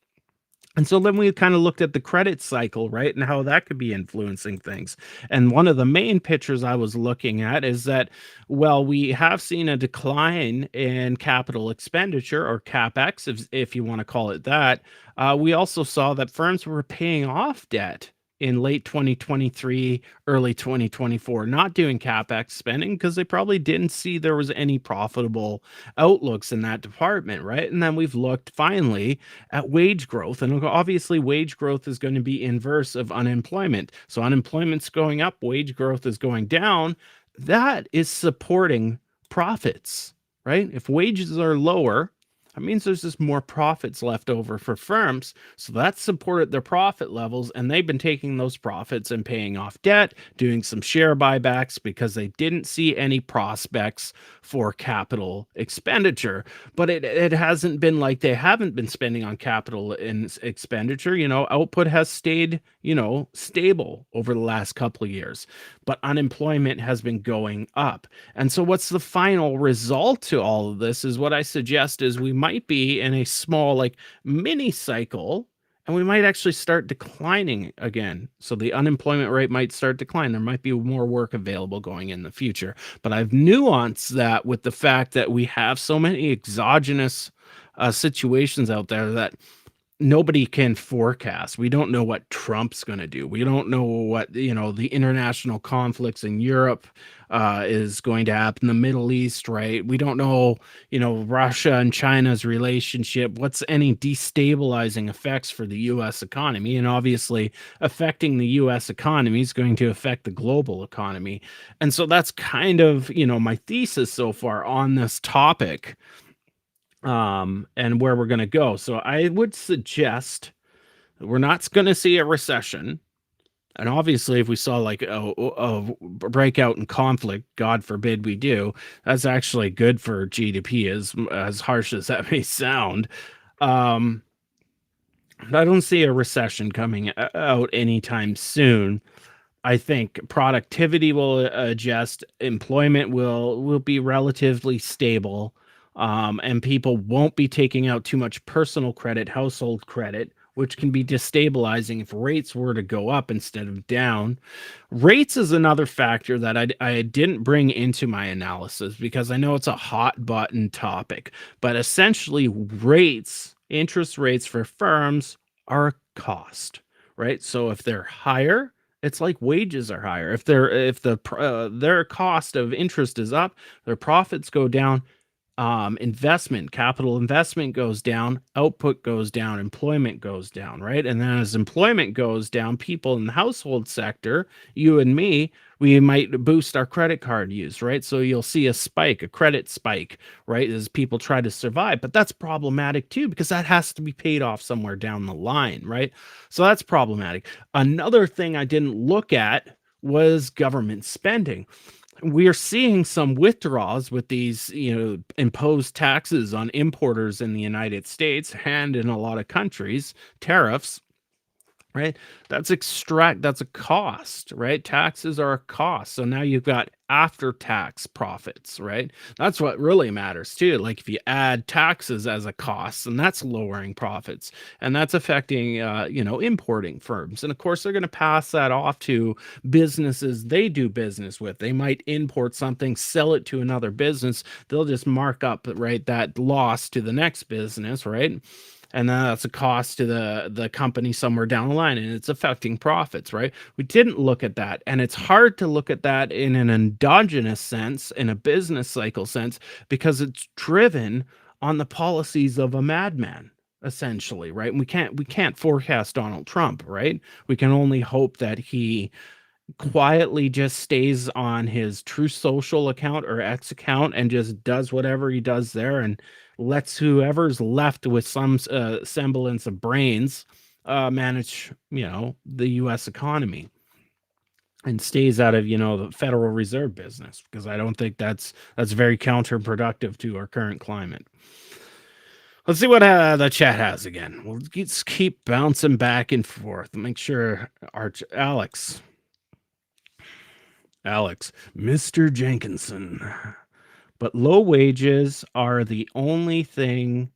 And so then we kind of looked at the credit cycle, right, and how that could be influencing things. And one of the main pictures I was looking at is that, well, we have seen a decline in capital expenditure, or CapEx, if you want to call it that. We also saw that firms were paying off debt in late 2023, early 2024, not doing CapEx spending because they probably didn't see there was any profitable outlooks in that department, right? And then we've looked finally at wage growth, and obviously wage growth is going to be inverse of unemployment. So unemployment's going up, wage growth is going down. That is supporting profits, right? If wages are lower, that means there's just more profits left over for firms. So that's supported their profit levels, and they've been taking those profits and paying off debt, doing some share buybacks because they didn't see any prospects for capital expenditure. But it hasn't been like they haven't been spending on capital expenditure. Output has stayed, stable over the last couple of years, but unemployment has been going up. And so what's the final result to all of this is what I suggest is we might be in a small, like, mini cycle, and we might actually start declining again. So the unemployment rate might start declining. There might be more work available going in the future. But I've nuanced that with the fact that we have so many exogenous situations out there that nobody can forecast. We don't know what Trump's going to do. We don't know what, the international conflicts in Europe is going to happen, the Middle East, right? We don't know, Russia and China's relationship, what's any destabilizing effects for the U.S. economy. And obviously affecting the U.S. economy is going to affect the global economy. And so that's kind of, my thesis so far on this topic. And where we're going to go. So I would suggest that we're not going to see a recession. And obviously, if we saw like a breakout in conflict, God forbid we do, that's actually good for GDP, as harsh as that may sound. I don't see a recession coming out anytime soon. I think productivity will adjust, employment will be relatively stable. And people won't be taking out too much personal credit, household credit, which can be destabilizing if rates were to go up instead of down. Rates is another factor that I didn't bring into my analysis because I know it's a hot button topic, but essentially interest rates for firms are a cost, right? So if they're higher, it's like wages are higher. If their cost of interest is up, their profits go down. Capital investment goes down, output goes down, employment goes down, right? And then as employment goes down, people in the household sector, you and me, we might boost our credit card use, right? So you'll see a credit spike, right? As people try to survive, but that's problematic too, because that has to be paid off somewhere down the line, right? So that's problematic. Another thing I didn't look at was government spending. We are seeing some withdrawals with these, imposed taxes on importers in the United States and in a lot of countries, tariffs, right? That's a cost, right? Taxes are a cost. So now you've got after tax profits, right? That's what really matters too. Like if you add taxes as a cost, and that's lowering profits, and that's affecting, importing firms. And of course, they're going to pass that off to businesses they do business with. They might import something, sell it to another business. They'll just mark up, right, that loss to the next business, right? And that's a cost to the company somewhere down the line, and it's affecting profits, right? We didn't look at that, and it's hard to look at that in an endogenous sense, in a business cycle sense, because it's driven on the policies of a madman, essentially, right? And we can't forecast Donald Trump, right? We can only hope that he quietly just stays on his True Social account or X account and just does whatever he does there and lets whoever's left with some semblance of brains manage, the U.S. economy and stays out of, the Federal Reserve business, because I don't think that's very counterproductive to our current climate. Let's see what the chat has again. We'll just keep bouncing back and forth. Make sure Alex, Mr. Jenkinson. But low wages are the only thing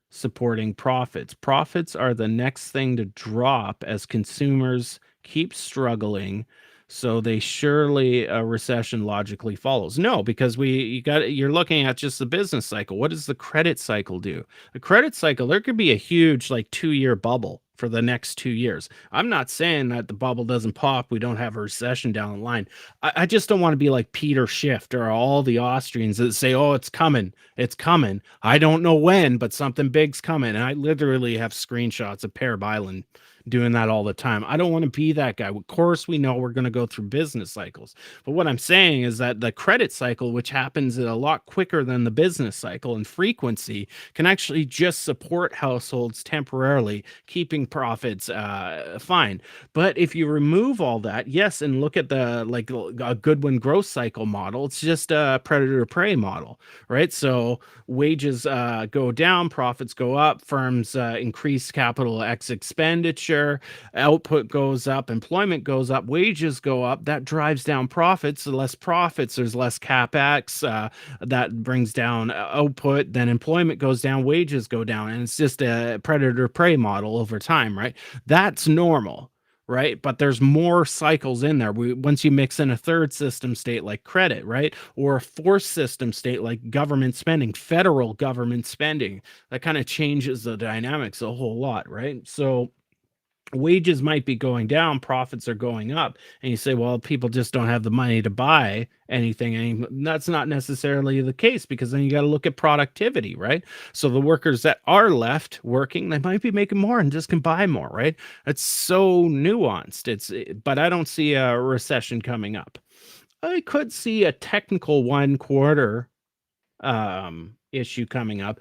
supporting profits. Profits are the next thing to drop as consumers keep struggling. So they surely a recession logically follows. No, because you're looking at just the business cycle. What does the credit cycle do? The credit cycle, there could be a huge 2-year bubble, for the next 2 years. I'm not saying that the bubble doesn't pop, we don't have a recession down the line. I just don't want to be like Peter Schiff or all the Austrians that say, oh, it's coming. It's coming. I don't know when, but something big's coming. And I literally have screenshots of Per Byland doing that all the time. I don't want to be that guy. Of course, we know we're going to go through business cycles. But what I'm saying is that the credit cycle, which happens a lot quicker than the business cycle in frequency, can actually just support households temporarily, keeping profits fine. But if you remove all that, yes, and look at the like a Goodwin growth cycle model, it's just a predator prey model, right? So wages go down, profits go up, firms increase capital X expenditure, output goes up, employment goes up, wages go up. That drives down profits. The less profits, there's less capex. That brings down output. Then employment goes down, wages go down, and it's just a predator prey model over time, right? That's normal. Right. But there's more cycles in there. Once you mix in a third system state like credit, right? Or a fourth system state like government spending, federal government spending, that kind of changes the dynamics a whole lot. Right. So wages might be going down, profits are going up, and you say, well, people just don't have the money to buy anything anymore. That's not necessarily the case, because then you got to look at productivity, right? So the workers that are left working, they might be making more and just can buy more, right? It's so nuanced. But I don't see a recession coming up. I could see a technical 1 quarter issue coming up.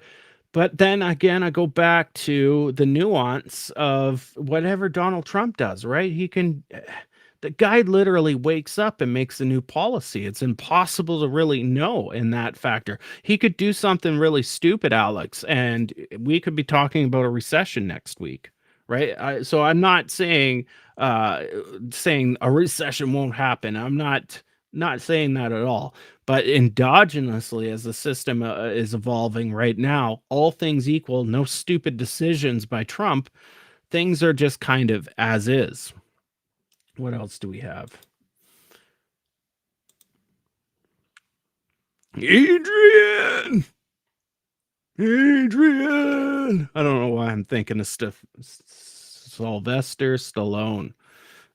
But then again, I go back to the nuance of whatever Donald Trump does, right? The guy literally wakes up and makes a new policy. It's impossible to really know in that factor. He could do something really stupid, Alex, and we could be talking about a recession next week, right? So I'm not saying saying a recession won't happen. I'm not saying that at all. But endogenously, as the system is evolving right now, all things equal, no stupid decisions by Trump, things are just kind of as is. What else do we have? Adrian! Adrian! I don't know why I'm thinking of stuff. Sylvester Stallone.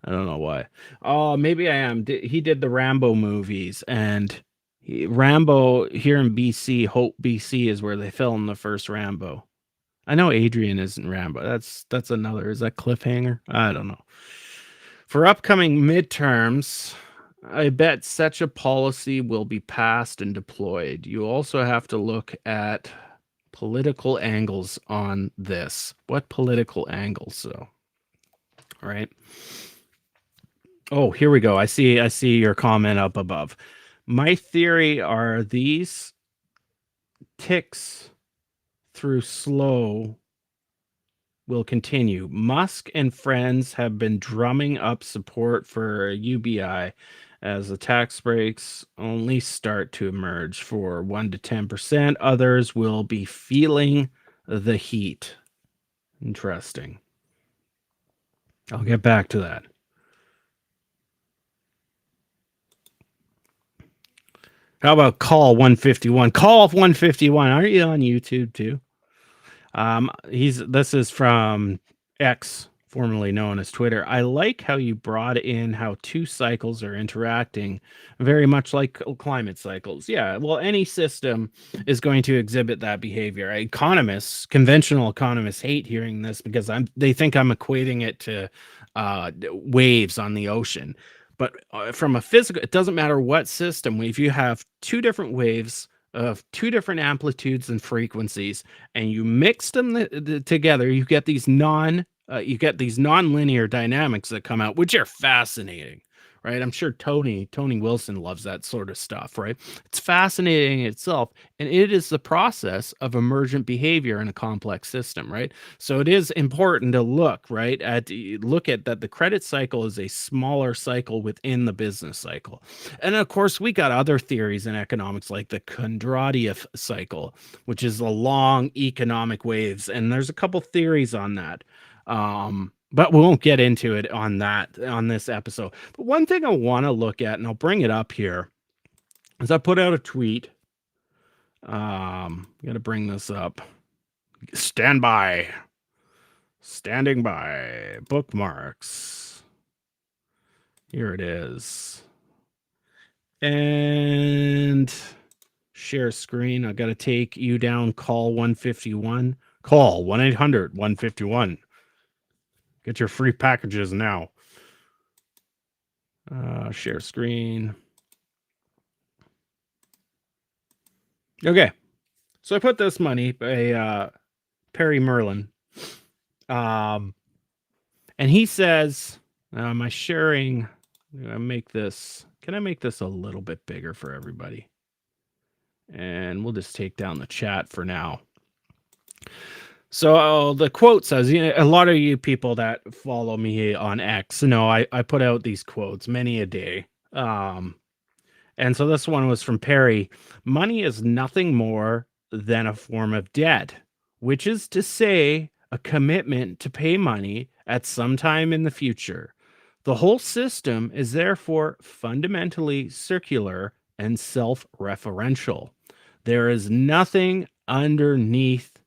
I don't know why. Oh, maybe I am. He did the Rambo movies, and Rambo here in BC, Hope, BC, is where they filmed the first Rambo. I know Adrian isn't Rambo. That's another. Is that Cliffhanger? I don't know. For upcoming midterms, I bet such a policy will be passed and deployed. You also have to look at political angles on this. What political angles, though? All right. Oh, here we go. I see your comment up above. My theory are these ticks through slow will continue. Musk and friends have been drumming up support for UBI as the tax breaks only start to emerge for 1 to 10%. Others will be feeling the heat. Interesting. I'll get back to that. How about Call 151? Call 151. Aren't you on YouTube too? This is from X, formerly known as Twitter. I like how you brought in how two cycles are interacting, very much like climate cycles. Yeah, well, any system is going to exhibit that behavior. Economists, conventional economists, hate hearing this because they think I'm equating it to waves on the ocean. But from a physical, it doesn't matter what system. If you have two different waves of two different amplitudes and frequencies, and you mix them together, you get these non-linear dynamics that come out, which are fascinating, right? I'm sure Tony Wilson loves that sort of stuff, right? It's fascinating in itself, and it is the process of emergent behavior in a complex system, right? So it is important to look at that the credit cycle is a smaller cycle within the business cycle. And of course, we got other theories in economics like the Kondratiev cycle, which is the long economic waves, and there's a couple theories on that. But we won't get into it on this episode. But one thing I want to look at, and I'll bring it up here, is I put out a tweet. Got to bring this up. Stand by. Standing by. Bookmarks. Here it is. And share screen. I got to take you down. Call 151. Call 1-800-151. Get your free packages now. Share screen. Okay. So I put this money by Perry Merlin. And he says, am I sharing? Can I make this a little bit bigger for everybody? And we'll just take down the chat for now. So the quote says, a lot of you people that follow me on X know I put out these quotes many a day. And so this one was from Perry. Money is nothing more than a form of debt, which is to say a commitment to pay money at some time in the future. The whole system is therefore fundamentally circular and self-referential. There is nothing underneath,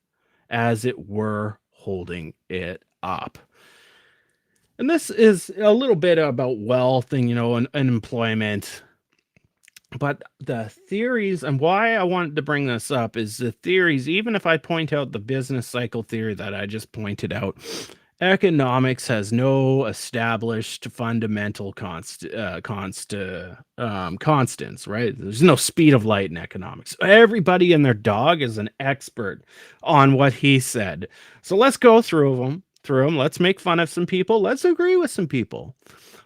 as it were, holding it up. And this is a little bit about wealth and, and employment. But the theories, and why I wanted to bring this up is the theories, even if I point out the business cycle theory that I just pointed out, economics has no established fundamental constants, right? There's no speed of light in economics. Everybody and their dog is an expert on what he said. So let's go through them. Let's make fun of some people. Let's agree with some people.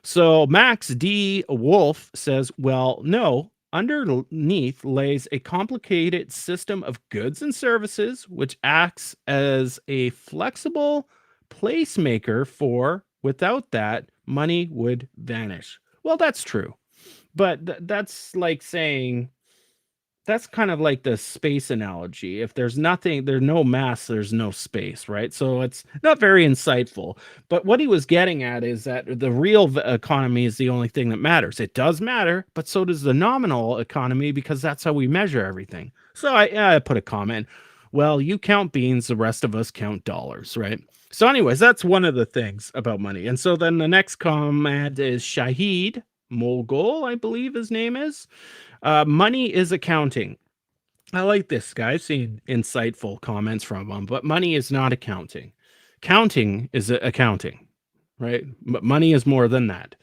So Max D. Wolf says, well, no, underneath lays a complicated system of goods and services, which acts as a flexible placemaker for, without that, money would vanish. Well, that's true. But that's like saying, that's kind of like the space analogy. If there's nothing, there's no mass, there's no space, right? So it's not very insightful. But what he was getting at is that the real economy is the only thing that matters. It does matter, but so does the nominal economy, because that's how we measure everything. So I put a comment. Well, you count beans, the rest of us count dollars, right? So anyways, that's one of the things about money. And so then the next comment is Shahid Mogul, I believe his name is. Money is accounting. I like this guy. I've seen insightful comments from him, but money is not accounting. Counting is accounting, right? But money is more than that.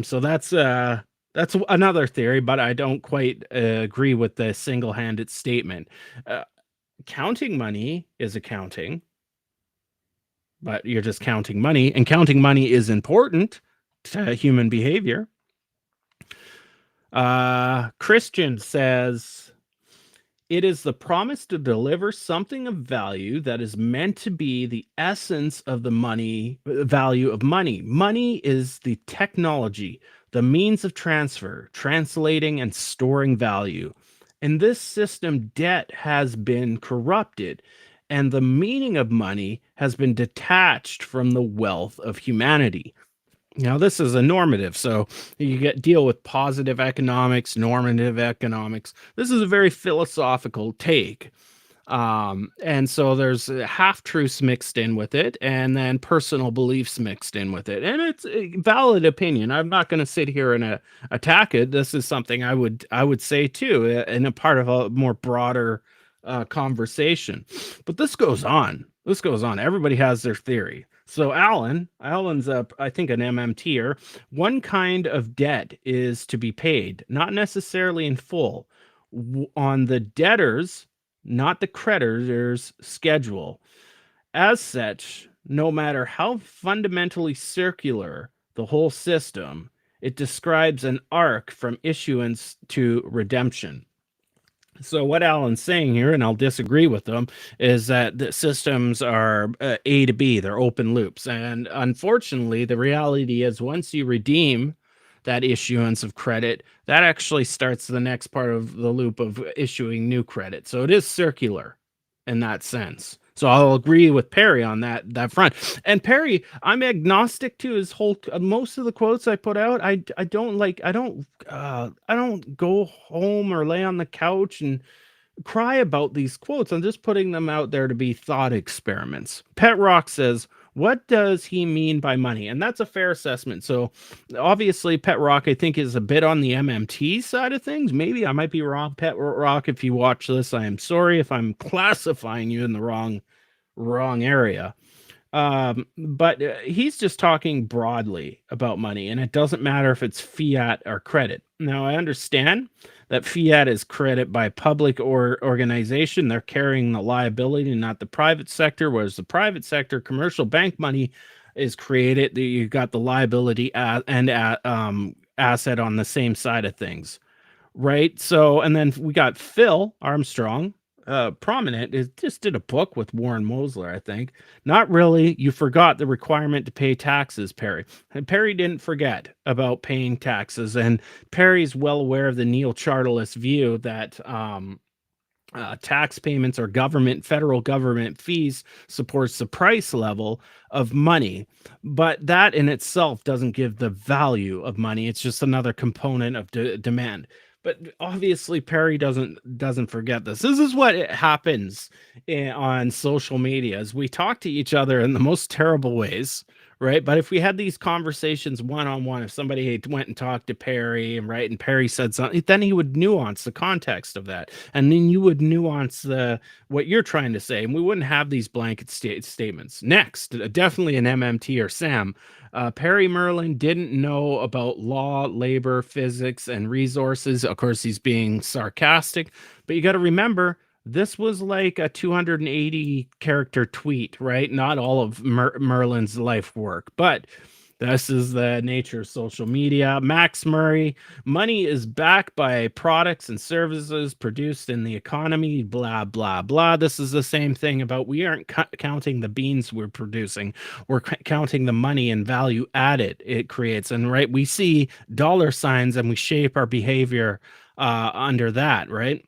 So that's another theory, but I don't quite agree with the single-handed statement. Counting money is accounting, but you're just counting money, and counting money is important to human behavior. Christian says, it is the promise to deliver something of value that is meant to be the essence of the value of money. Money is the technology, the means of transfer, translating and storing value. In this system, debt has been corrupted, and the meaning of money has been detached from the wealth of humanity. Now, this is a normative, so you deal with positive economics, normative economics. This is a very philosophical take. And so there's half-truths mixed in with it, and then personal beliefs mixed in with it. And it's a valid opinion. I'm not going to sit here and attack it. This is something I would say too, in a part of a more broader conversation. But this goes on. Everybody has their theory. So Alan's I think an MMTer. One kind of debt is to be paid, not necessarily in full, on the debtor's, not the creditor's schedule. As such, no matter how fundamentally circular the whole system, it describes an arc from issuance to redemption. So what Alan's saying here, and I'll disagree with them, is that the systems are A to B, they're open loops. And unfortunately, the reality is once you redeem that issuance of credit, that actually starts the next part of the loop of issuing new credit. So it is circular in that sense. So I'll agree with Perry on that front. And Perry, I'm agnostic to his whole. Most of the quotes I put out, I don't go home or lay on the couch and cry about these quotes. I'm just putting them out there to be thought experiments. Pet Rock says, What does he mean by money? And that's a fair assessment. So obviously, Pet Rock, I think, is a bit on the MMT side of things. Maybe I might be wrong. Pet Rock, if you watch this, I am sorry if I'm classifying you in the wrong area. But he's just talking broadly about money, and it doesn't matter if it's fiat or credit. Now, I understand that fiat is credit by public or organization. They're carrying the liability, not the private sector, whereas the private sector, commercial bank money is created. You got the liability and asset on the same side of things, right? So, and then we got Phil Armstrong, prominent, it just did a book with Warren Mosler, I think. Not really. You forgot the requirement to pay taxes, Perry. And Perry didn't forget about paying taxes, and Perry's well aware of the neo-chartalist view that tax payments or federal government fees supports the price level of money, but that in itself doesn't give the value of money. It's just another component of demand. But obviously Perry doesn't forget this. This is what happens on social media, as we talk to each other in the most terrible ways, right? But if we had these conversations one-on-one, if somebody went and talked to Perry, and right, and Perry said something, then he would nuance the context of that, and then you would nuance what you're trying to say, and we wouldn't have these blanket statements. Next, definitely an MMT or Sam. Perry Merlin didn't know about law, labor, physics, and resources. Of course, he's being sarcastic, but you got to remember, this was like a 280 character tweet, right? Not all of Merlin's life work, but this is the nature of social media. Max Murray, money is backed by products and services produced in the economy, blah, blah, blah. This is the same thing about we aren't counting the beans we're producing. We're counting the money and value added it creates. And right, we see dollar signs and we shape our behavior under that, right?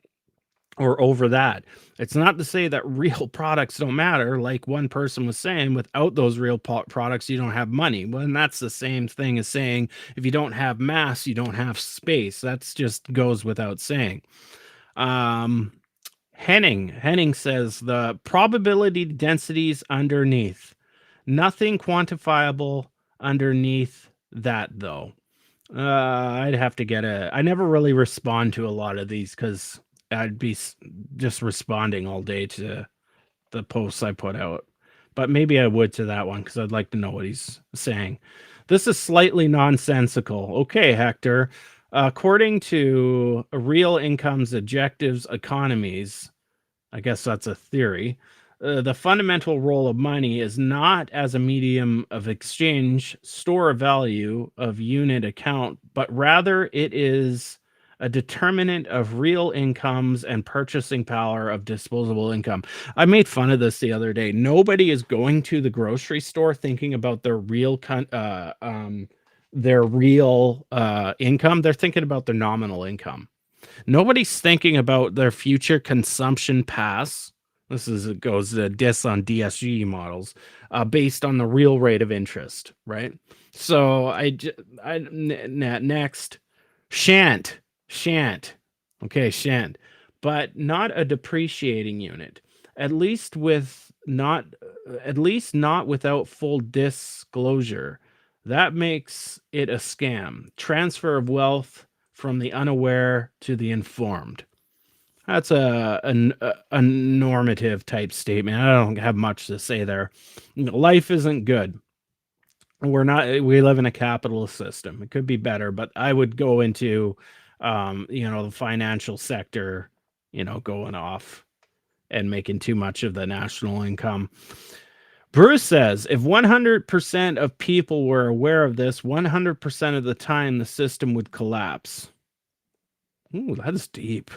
Or over that. It's not to say that real products don't matter. Like one person was saying, without those real products, you don't have money. Well, and that's the same thing as saying if you don't have mass, you don't have space. That's just goes without saying. Henning says the probability densities underneath. Nothing quantifiable underneath that, though. I'd have to get I never really respond to a lot of these because I'd be just responding all day to the posts I put out. But maybe I would to that one because I'd like to know what he's saying. This is slightly nonsensical. Okay, Hector. According to real incomes, objectives, economies, I guess that's a theory. The fundamental role of money is not as a medium of exchange, store of value of unit account, but rather it is a determinant of real incomes and purchasing power of disposable income. I made fun of this the other day. Nobody is going to the grocery store thinking about their real income. They're thinking about their nominal income. Nobody's thinking about their future consumption pass. It goes to diss on DSG models based on the real rate of interest, right? So next, shan't. Okay, shan't. But not a depreciating unit. At least not without full disclosure. That makes it a scam. Transfer of wealth from the unaware to the informed. That's a normative type statement. I don't have much to say there. Life isn't good. We live in a capitalist system. It could be better, but I would go into the financial sector, going off and making too much of the national income. Bruce says, if 100% of people were aware of this, 100% of the time, the system would collapse. Ooh, that's deep.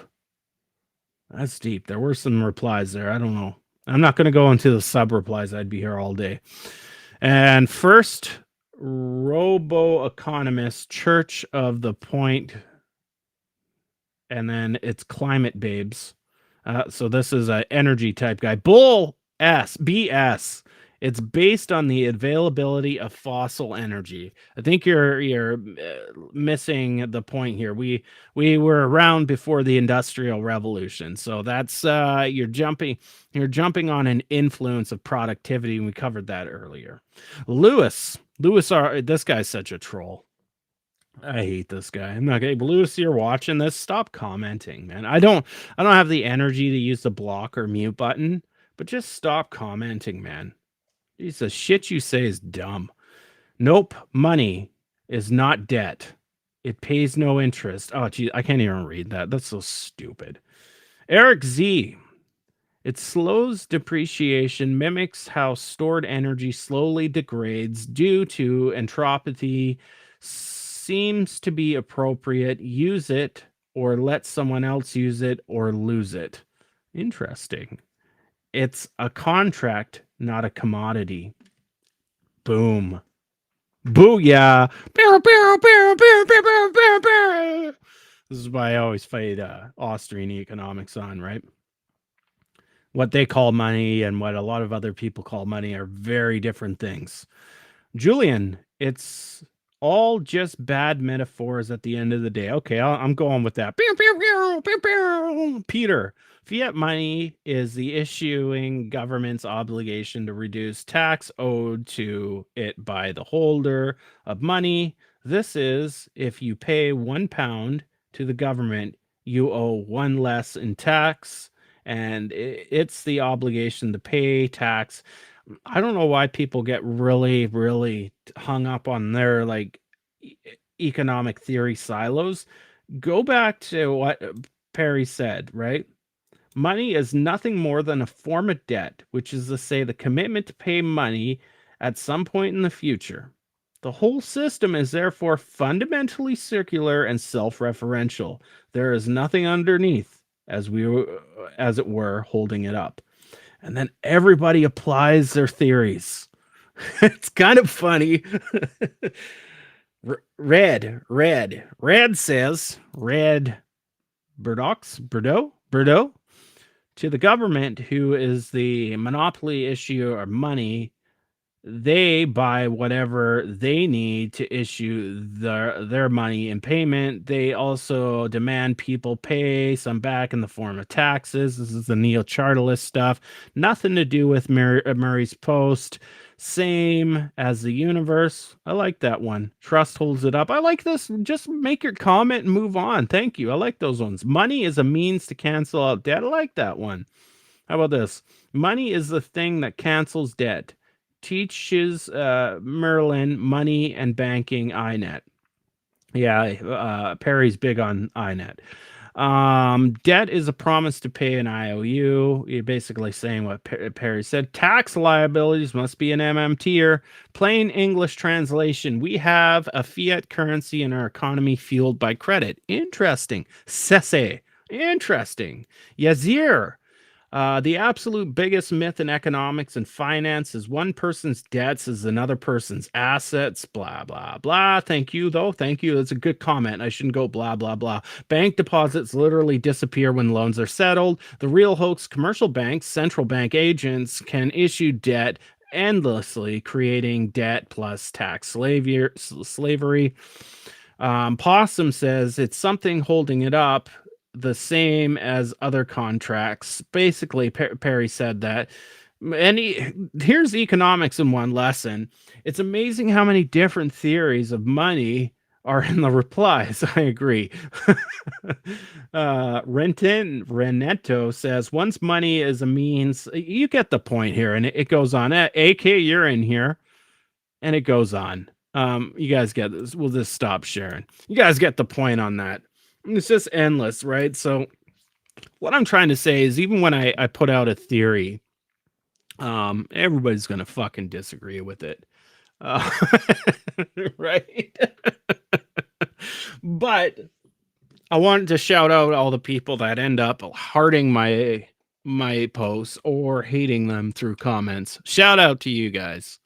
That's deep. There were some replies there. I don't know. I'm not going to go into the sub replies. I'd be here all day. And first, robo-economist, Church of the Point, and then it's Climate Babes. So this is an energy type guy. Bull S, BS. It's based on the availability of fossil energy. I think you're missing the point here. We were around before the Industrial Revolution, so that's you're jumping on an influence of productivity, and we covered that earlier. Lewis, this guy's such a troll. I hate this guy. I'm not gonna. Lewis, you're watching this. Stop commenting, man. I don't have the energy to use the block or mute button, but just stop commenting, man. The shit you say is dumb. Nope, money is not debt. It pays no interest. Oh, gee, I can't even read that. That's so stupid. Eric Z. It slows depreciation, mimics how stored energy slowly degrades due to entropy, seems to be appropriate. Use it or let someone else use it or lose it. Interesting. It's a contract, not a commodity. Boom. Booyah. This is why I always fight Austrian economics on, right? What they call money and what a lot of other people call money are very different things. Julian, it's all just bad metaphors at the end of the day. Okay, I'm going with that. Peter, fiat money is the issuing government's obligation to reduce tax owed to it by the holder of money. This is if you pay £1 to the government, you owe one less in tax, and it's the obligation to pay tax. I don't know why people get really, really hung up on their like economic theory silos. Go back to what Perry said, right? Money is nothing more than a form of debt, which is to say the commitment to pay money at some point in the future. The whole system is therefore fundamentally circular and self-referential. There is nothing underneath, as it were, holding it up. And then everybody applies their theories. It's kind of funny. Red says, Bordeaux, to the government, who is the monopoly issuer of money, they buy whatever they need to issue their money in payment. They also demand people pay some back in the form of taxes. This is the neo-chartalist stuff. Nothing to do with Murray's Post. Same as the universe. I like that one. Trust holds it up. I like this. Just make your comment and move on. Thank you. I like those ones. Money is a means to cancel out debt. I like that one. How about this? Money is the thing that cancels debt. Teaches Merlin money and banking INET. Yeah, Perry's big on INET. Debt is a promise to pay an IOU. You're basically saying what Perry said. Tax liabilities must be an tier. Plain English translation. We have a fiat currency in our economy fueled by credit. Interesting. Cesse. Interesting. Yazir. The absolute biggest myth in economics and finance is one person's debts is another person's assets, blah, blah, blah. Thank you, though. Thank you. That's a good comment. I shouldn't go blah, blah, blah. Bank deposits literally disappear when loans are settled. The real hoax, commercial banks, central bank agents can issue debt endlessly, creating debt plus tax slavery. Possum says it's something holding it up, the same as other contracts. Basically, Perry said that. And here's economics in one lesson. It's amazing how many different theories of money are in the replies. I agree. Reneto says, once money is a means, you get the point here. And it goes on. AK, you're in here. And it goes on. You guys get this. We'll just stop sharing. You guys get the point on that. It's just endless, right? So what I'm trying to say is even when I put out a theory, everybody's going to fucking disagree with it. Right? But I wanted to shout out all the people that end up hearting my posts or hating them through comments. Shout out to you guys.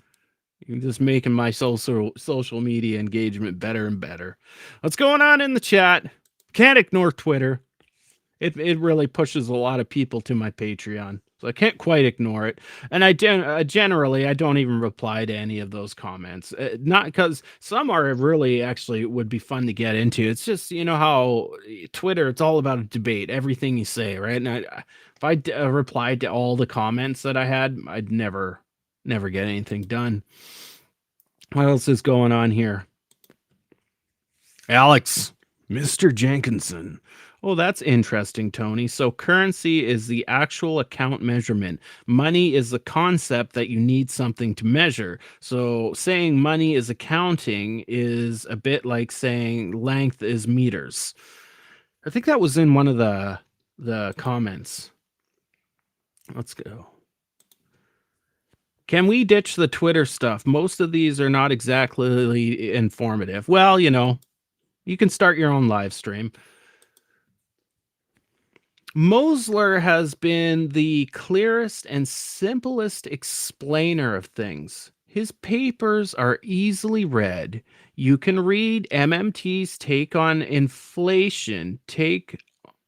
You're just making my social media engagement better and better. What's going on in the chat? Can't ignore Twitter. it really pushes a lot of people to my Patreon. So I can't quite ignore it. And I generally, I don't even reply to any of those comments. Not because some are really actually would be fun to get into. It's just, you know how Twitter, it's all about a debate, everything you say, right? And if I replied to all the comments that I had, I'd never get anything done. What else is going on here? Alex, Mr. Jenkinson. Oh, that's interesting, Tony. So currency is the actual account measurement. Money is the concept that you need something to measure. So saying money is accounting is a bit like saying length is meters. I think that was in one of the comments. Let's go. Can we ditch the Twitter stuff? Most of these are not exactly informative. Well, you know, you can start your own live stream. Mosler has been the clearest and simplest explainer of things. His papers are easily read. You can read MMT's take on inflation, take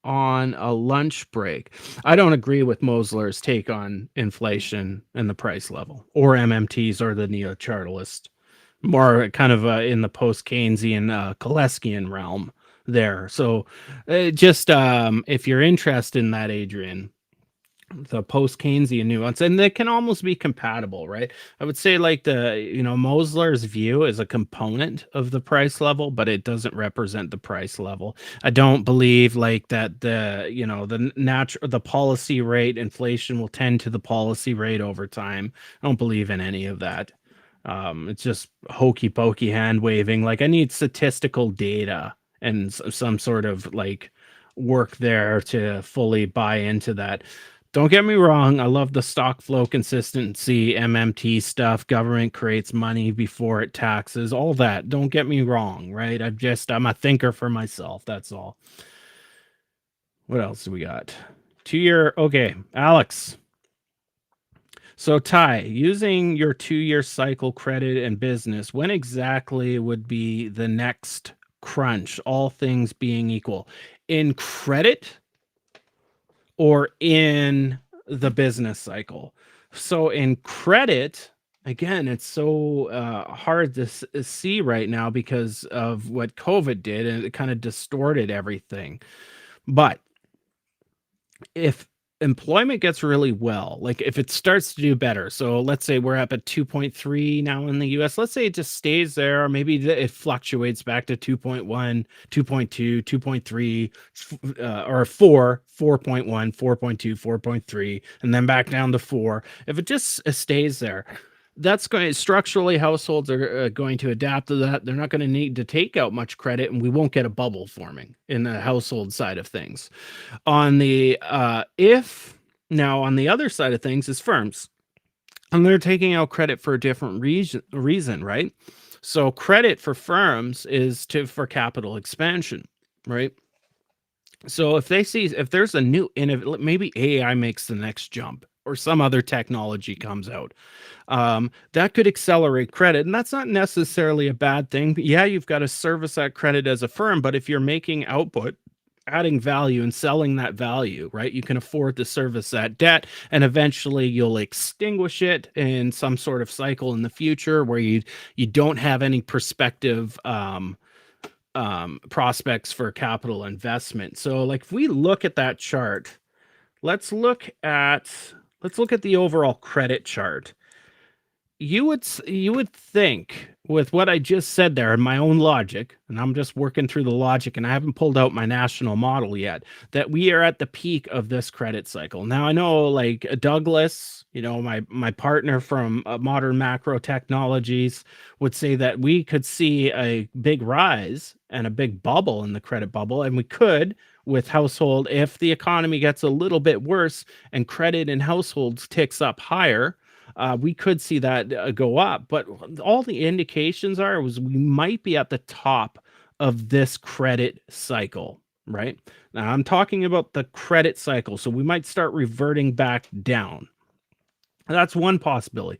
on a lunch break. I don't agree with Mosler's take on inflation and the price level, or MMT's or the neo-chartalist. More kind of in the post-Keynesian Koleskian realm there. So just if you're interested in that, Adrian, the post-Keynesian nuance, and they can almost be compatible, right? I would say like Mosler's view is a component of the price level, but it doesn't represent the price level. I don't believe like that the policy rate inflation will tend to the policy rate over time. I don't believe in any of that. It's just hokey pokey hand waving. Like I need statistical data and some sort of like work there to fully buy into that. Don't get me wrong. I love the stock flow consistency, MMT stuff. Government creates money before it taxes, all that. Don't get me wrong, right? I'm a thinker for myself. That's all. What else do we got? 2-year. Okay, Alex. So Ty, using your 2-year cycle credit and business, when exactly would be the next crunch, all things being equal? In credit or in the business cycle? So in credit, again, it's so hard to see right now because of what COVID did, and it kind of distorted everything. But if employment gets really well, like if it starts to do better, so let's say we're up at 2.3 now in the US, let's say it just stays there, or maybe it fluctuates back to 2.1, 2.2, 2.3, or 4, 4.1, 4.2, 4.3, and then back down to 4. If it just stays there, that's going structurally, households are going to adapt to that. They're not going to need to take out much credit, and we won't get a bubble forming in the household side of things. On the now on the other side of things is firms, and they're taking out credit for a different reason, right? So credit for firms is for capital expansion, right? So if there's a new maybe AI makes the next jump, or some other technology comes out, that could accelerate credit. And that's not necessarily a bad thing. But yeah, you've got to service that credit as a firm. But if you're making output, adding value and selling that value, right, you can afford to service that debt. And eventually you'll extinguish it in some sort of cycle in the future where you don't have any prospective prospects for capital investment. So like if we look at that chart, let's look at the overall credit chart. You would think, with what I just said there and my own logic, and I'm just working through the logic and I haven't pulled out my national model yet, that we are at the peak of this credit cycle. Now I know like Douglas, my partner from Modern Macro Technologies, would say that we could see a big rise and a big bubble in the credit bubble, and we could with household, if the economy gets a little bit worse and credit in households ticks up higher, we could see that go up. But all the indications was we might be at the top of this credit cycle, right? Now I'm talking about the credit cycle. So we might start reverting back down. That's one possibility.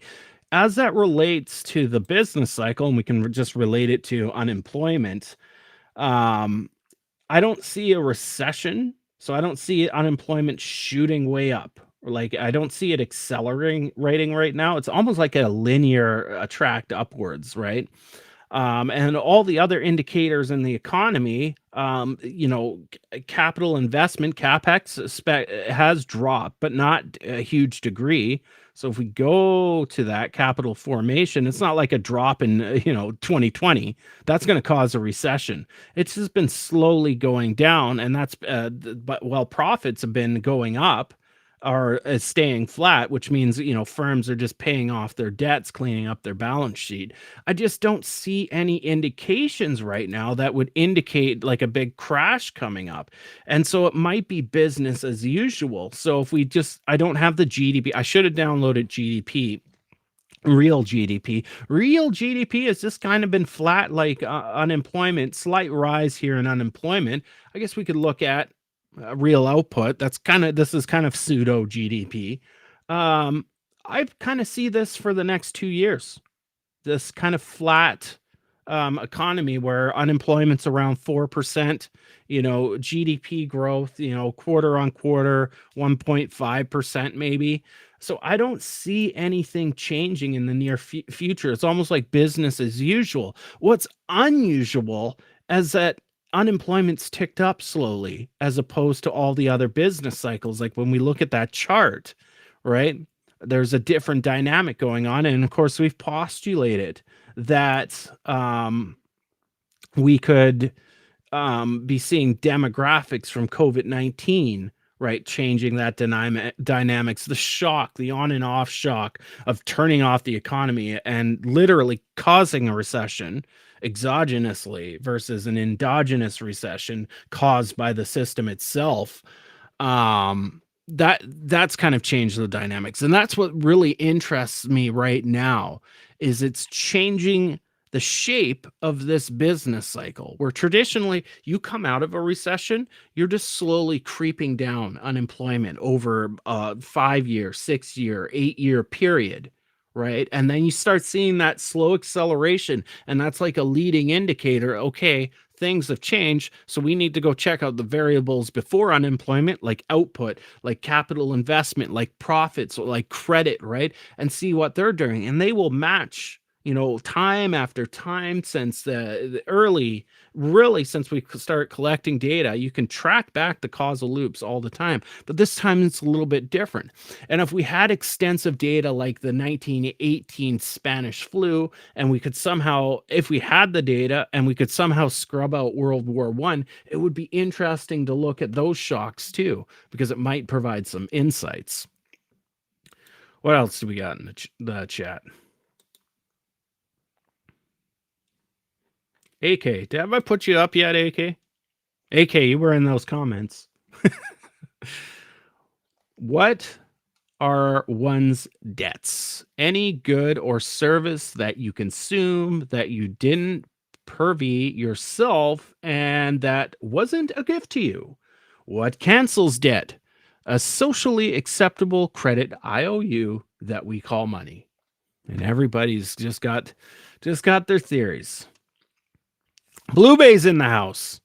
As that relates to the business cycle, and we can just relate it to unemployment, I don't see a recession So I don't see unemployment shooting way up. Like I don't see it accelerating right now. It's almost like a linear tract upwards, right? And all the other indicators in the economy, capital investment, capex, has dropped, but not a huge degree. So if we go to that capital formation, it's not like a drop in 2020. That's going to cause a recession. It's just been slowly going down, and that's but while profits have been going up, are staying flat, which means firms are just paying off their debts, cleaning up their balance sheet. I just don't see any indications right now that would indicate like a big crash coming up. And so it might be business as usual. So if I don't have the GDP, I should have downloaded GDP. Real GDP. Real GDP has just kind of been flat, like unemployment, slight rise here in unemployment. I guess we could look at real output. This is kind of pseudo GDP. I kind of see this for the next 2 years, this kind of flat economy where unemployment's around 4%, GDP growth, quarter on quarter, 1.5% maybe. So I don't see anything changing in the near future. It's almost like business as usual. What's unusual is that unemployment's ticked up slowly as opposed to all the other business cycles. Like when we look at that chart, right? There's a different dynamic going on. And of course, we've postulated that we could be seeing demographics from COVID-19, right? Changing that dynamics, the shock, the on and off shock of turning off the economy and literally causing a recession exogenously versus an endogenous recession caused by the system itself. That's kind of changed the dynamics, and that's what really interests me right now is it's changing the shape of this business cycle where traditionally you come out of a recession, you're just slowly creeping down unemployment over a 5-year, 6-year, 8-year period, right? And then you start seeing that slow acceleration, and that's like a leading indicator. Okay, things have changed, so we need to go check out the variables before unemployment, like output, like capital investment, like profits, like credit, right? And see what they're doing, and they will match, time after time since the early, really since we start collecting data. You can track back the causal loops all the time, but this time it's a little bit different. And if we had extensive data like the 1918 Spanish flu, and we could somehow, if we had the data and we could somehow scrub out World War I, it would be interesting to look at those shocks too, because it might provide some insights. What else do we got in the chat? AK, have I put you up yet, AK? AK, you were in those comments. What are one's debts? Any good or service that you consume that you didn't purvey yourself and that wasn't a gift to you? What cancels debt? A socially acceptable credit IOU that we call money. And everybody's just got their theories. Blue Bay's in the house.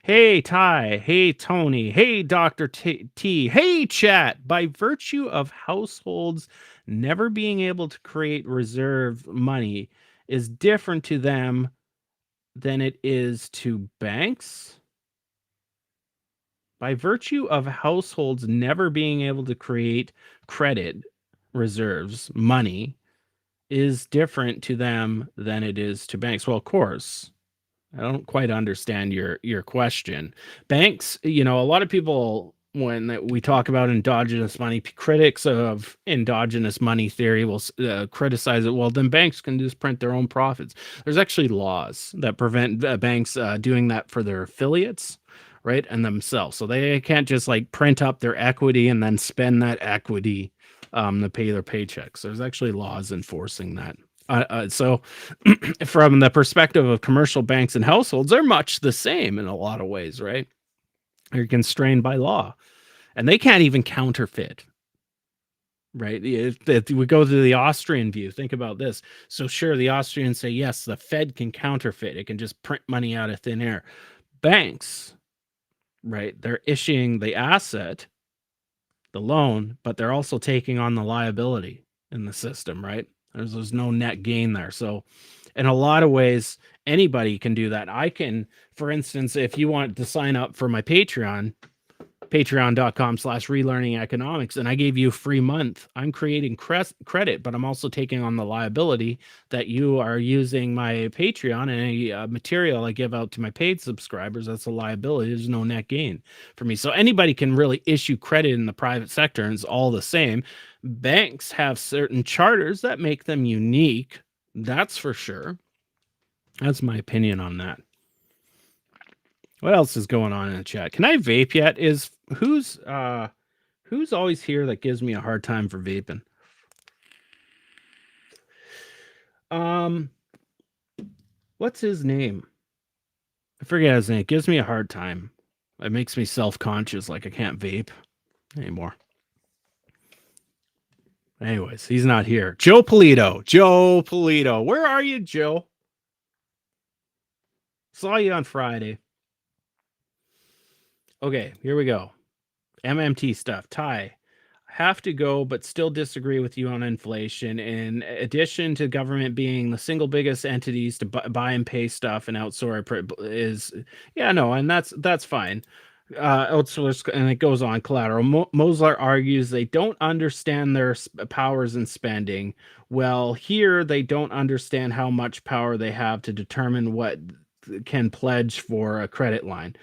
Hey, Ty. Hey, Tony. Hey, Dr. T. Hey, chat. By virtue of households never being able to create reserve money is different to them than it is to banks. By virtue of households never being able to create credit reserves, money, is different to them than it is to banks. Well, of course. I don't quite understand your question. Banks, a lot of people, when we talk about endogenous money, critics of endogenous money theory will criticize it. Well, then banks can just print their own profits. There's actually laws that prevent banks doing that for their affiliates, right, and themselves. So they can't just like print up their equity and then spend that equity to pay their paychecks. There's actually laws enforcing that. So from the perspective of commercial banks and households, they're much the same in a lot of ways, right? They're constrained by law, and they can't even counterfeit, right? If we go to the Austrian view, think about this. So sure, the Austrians say, yes, the Fed can counterfeit. It can just print money out of thin air. Banks right? They're issuing the asset, the loan, but they're also taking on the liability in the system, right? There's no net gain there. So in a lot of ways, anybody can do that. I can, for instance, if you want to sign up for my Patreon, patreon.com/relearning economics, and I gave you a free month. I'm creating credit, but I'm also taking on the liability that you are using my Patreon, and any material I give out to my paid subscribers, that's a liability. There's no net gain for me. So anybody can really issue credit in the private sector, and it's all the same. Banks have certain charters that make them unique. That's for sure. That's my opinion on that. What else is going on in the chat? Can I vape yet? Who's always here that gives me a hard time for vaping? What's his name? I forget his name. It gives me a hard time. It makes me self-conscious, like I can't vape anymore. Anyways, he's not here. Joe Polito. Joe Polito. Where are you, Joe? Saw you on Friday. Okay, here we go. MMT stuff. Ty, have to go, but still disagree with you on inflation. In addition to government being the single biggest entities to buy and pay stuff and outsource is, yeah, no, and that's fine. Outsource, and it goes on. Collateral. Mosler argues they don't understand their powers in spending. Well, here they don't understand how much power they have to determine what can pledge for a credit line.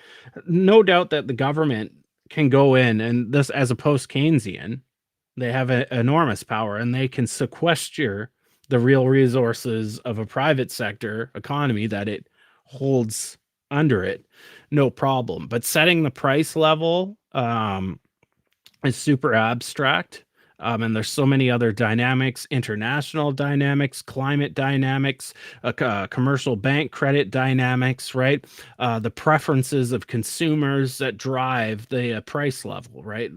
No doubt that the government can go in, and this as a post-Keynesian, they have enormous power, and they can sequester the real resources of a private sector economy that it holds under it, no problem. But setting the price level is super abstract. And there's so many other dynamics, international dynamics, climate dynamics, commercial bank credit dynamics, right? The preferences of consumers that drive the price level, right?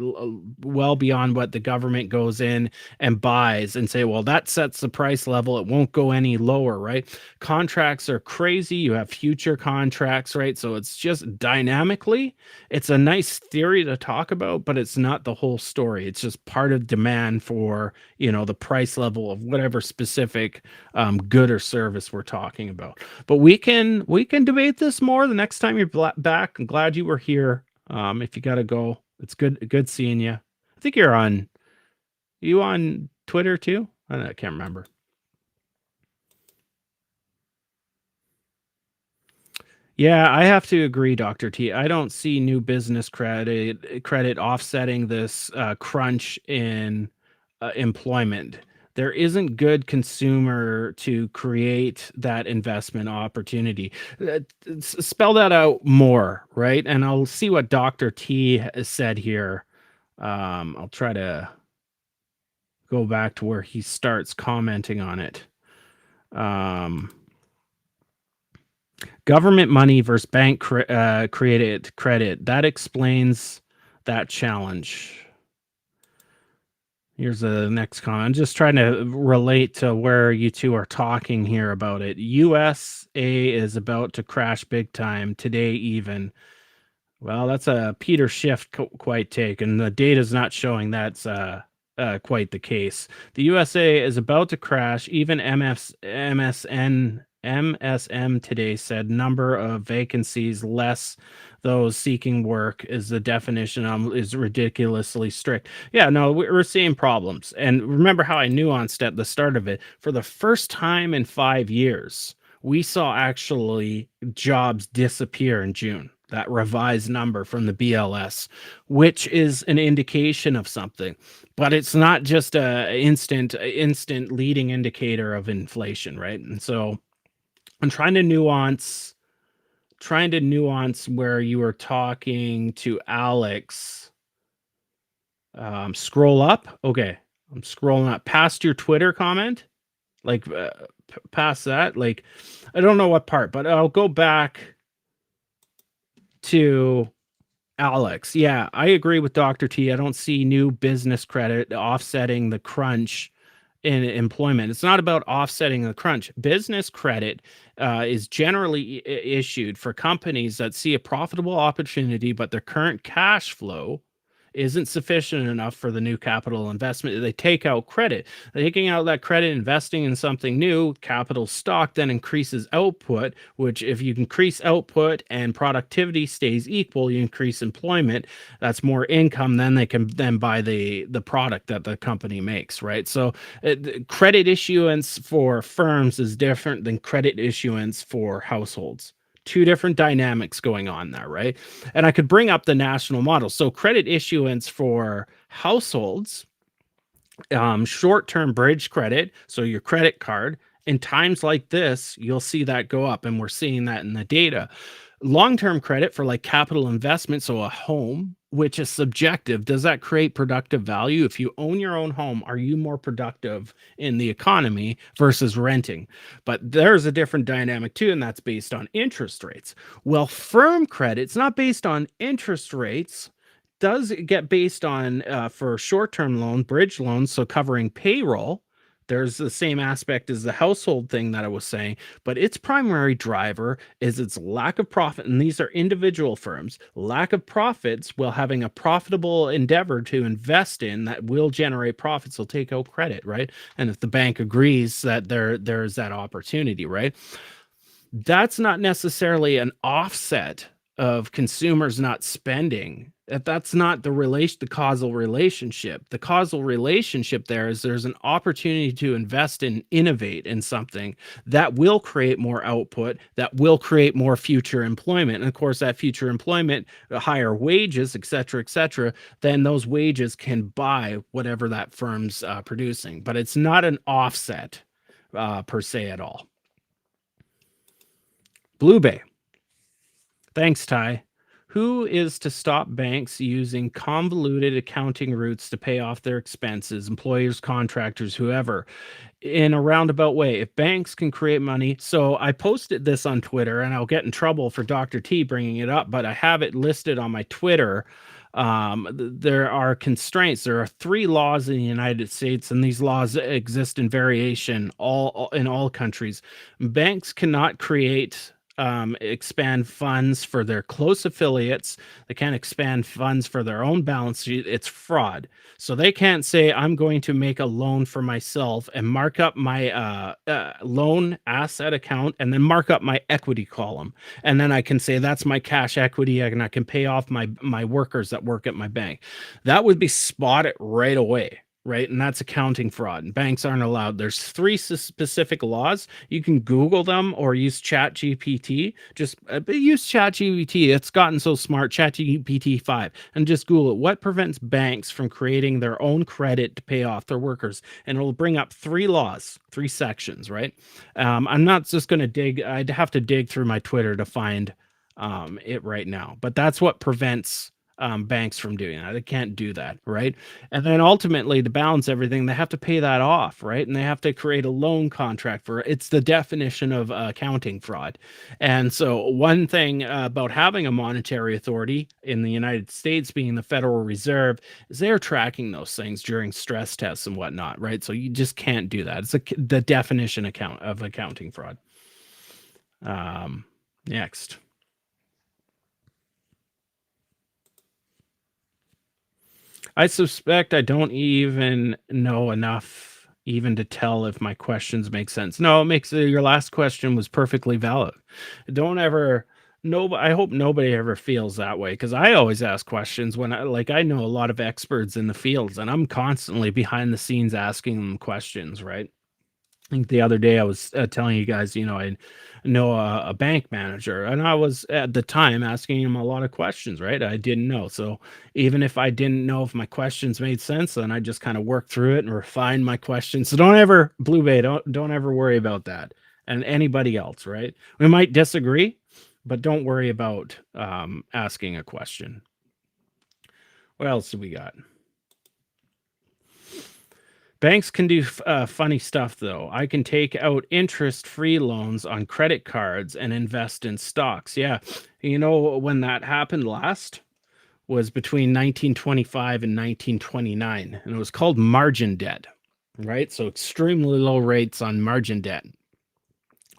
Well beyond what the government goes in and buys and say, well, that sets the price level. It won't go any lower, right? Contracts are crazy. You have future contracts, right? So it's just dynamically, it's a nice theory to talk about, but it's not the whole story. It's just part of demand for, the price level of whatever specific good or service we're talking about. But we can debate this more the next time you're back. I'm glad you were here. If you got to go, it's good seeing you. I think you're on Twitter too? I can't remember. Yeah, I have to agree, Dr. T. I don't see new business credit offsetting this crunch in employment. There isn't good consumer to create that investment opportunity. Spell that out more, right? And I'll see what Dr. T has said here. I'll try to go back to where he starts commenting on it. Government money versus bank created credit. That explains that challenge. Here's the next comment. I'm just trying to relate to where you two are talking here about it. USA is about to crash big time today even. Well, that's a Peter Schiff quite take, and the data's not showing that's quite the case. The USA is about to crash. Even MSM today said number of vacancies less those seeking work is the definition is ridiculously strict. Yeah, no, we're seeing problems. And remember how I nuanced at the start of it. For the first time in 5 years, we saw actually jobs disappear in June. That revised number from the BLS, which is an indication of something, but it's not just a instant leading indicator of inflation, right? And so I'm trying to nuance where you were talking to Alex. Scroll up. Okay, I'm scrolling up past your Twitter comment, like past that. Like, I don't know what part, but I'll go back to Alex. Yeah, I agree with Dr. T. I don't see new business credit offsetting the crunch in employment. It's not about offsetting the crunch. Business credit is generally issued for companies that see a profitable opportunity, but their current cash flow isn't sufficient enough for the new capital investment. They take out credit. Taking out that credit, investing in something new, capital stock then increases output, which if you increase output and productivity stays equal, you increase employment. That's more income. Then they can then buy the product that the company makes, right? So credit issuance for firms is different than credit issuance for households. Two different dynamics going on there, right? And I could bring up the national model. So credit issuance for households, short-term bridge credit, so your credit card, in times like this, you'll see that go up, and we're seeing that in the data. Long-term credit for like capital investment, so a home, which is subjective. Does that create productive value? If you own your own home, are you more productive in the economy versus renting? But there's a different dynamic too, and that's based on interest rates. Well, firm credit, it's not based on interest rates. Does get based on for short-term loan, bridge loans, so covering payroll. There's the same aspect as the household thing that I was saying, but its primary driver is its lack of profit. And these are individual firms, lack of profits while having a profitable endeavor to invest in that will generate profits. Will take out credit, right? And if the bank agrees that there's that opportunity, right? That's not necessarily an offset of consumers not spending. That's not the causal relationship. The causal relationship there is there's an opportunity to invest and innovate in something that will create more output, that will create more future employment. And of course, that future employment, higher wages, et cetera, then those wages can buy whatever that firm's producing. But it's not an offset per se at all. Blue Bay. Thanks, Ty. Who is to stop banks using convoluted accounting routes to pay off their expenses, employers, contractors, whoever, in a roundabout way? If banks can create money. So I posted this on Twitter, and I'll get in trouble for Dr. T bringing it up, but I have it listed on my Twitter. There are constraints. There are 3 laws in the United States, and these laws exist in variation in all countries. Banks cannot create expand funds for their close affiliates. They can't expand funds for their own balance sheet. It's fraud. So they can't say, I'm going to make a loan for myself and mark up my loan asset account and then mark up my equity column. And then I can say, that's my cash equity, and I can pay off my workers that work at my bank. That would be spotted right away. Right. And that's accounting fraud, and banks aren't allowed. There's 3 specific laws. You can Google them or use ChatGPT. Just use ChatGPT. It's gotten so smart. ChatGPT 5, and just Google it. What prevents banks from creating their own credit to pay off their workers? And it'll bring up 3 laws, 3 sections. Right. I'm not just going to dig. I'd have to dig through my Twitter to find it right now. But that's what prevents banks from doing that. They can't do that, right? And then ultimately, to balance everything, they have to pay that off, right? And they have to create a loan contract for it. It's the definition of accounting fraud. And so one thing about having a monetary authority in the United States, being the Federal Reserve, is they're tracking those things during stress tests and whatnot, right? So you just can't do that. It's the definition of accounting fraud. Next. I suspect I don't even know enough even to tell if my questions make sense. No, it makes your last question was perfectly valid. Don't ever I hope nobody ever feels that way, because I always ask questions when I know a lot of experts in the fields, and I'm constantly behind the scenes asking them questions, right? I think the other day I was telling you guys, I know a bank manager, and I was at the time asking him a lot of questions, right? I didn't know. So even if I didn't know if my questions made sense, then I just kind of worked through it and refined my questions. So don't ever, Blue Bay, don't ever worry about that. And anybody else, right? We might disagree, but don't worry about asking a question. What else do we got? Banks can do funny stuff, though. I can take out interest-free loans on credit cards and invest in stocks. Yeah. You know when that happened last? Was between 1925 and 1929, and it was called margin debt. right? So extremely low rates on margin debt.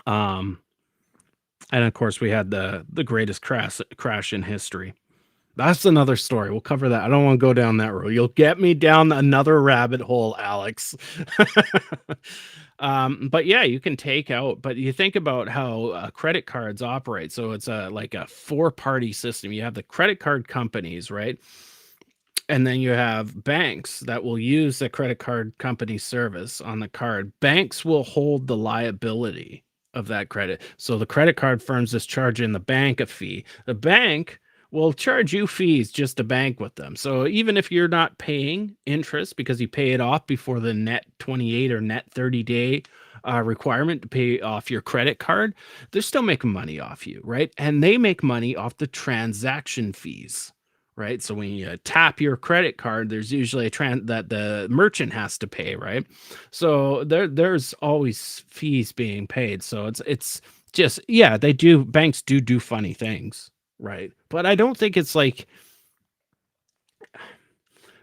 And of course, we had the greatest crash in history. That's another story. We'll cover that. I don't want to go down that road. You'll get me down another rabbit hole, Alex. But yeah, you can take out, but you think about how credit cards operate. So it's like a four-party system. You have the credit card companies, right? And then you have banks that will use the credit card company service on the card. Banks will hold the liability of that credit. So the credit card firms is charging the bank a fee. The bank will charge you fees just to bank with them. So even if you're not paying interest because you pay it off before the net 28 or net 30-day requirement to pay off your credit card, they're still making money off you, right? And they make money off the transaction fees. Right. So when you tap your credit card, there's usually that the merchant has to pay. Right. So there's always fees being paid. So it's just, yeah, banks do funny things. Right. But I don't think it's like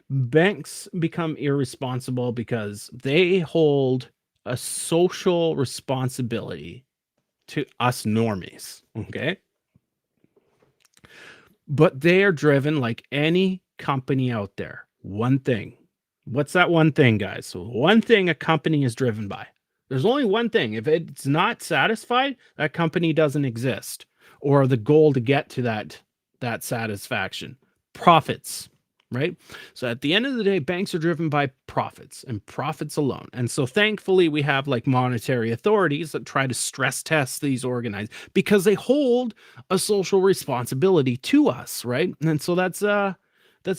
banks become irresponsible because they hold a social responsibility to us normies. Okay. But they are driven like any company out there. One thing. What's that one thing, guys? So one thing a company is driven by. There's only one thing. If it's not satisfied, that company doesn't exist. Or the goal to get to that satisfaction. Profits, right? So at the end of the day, banks are driven by profits and profits alone. And so thankfully we have like monetary authorities that try to stress test these organized because they hold a social responsibility to us, right? And so that's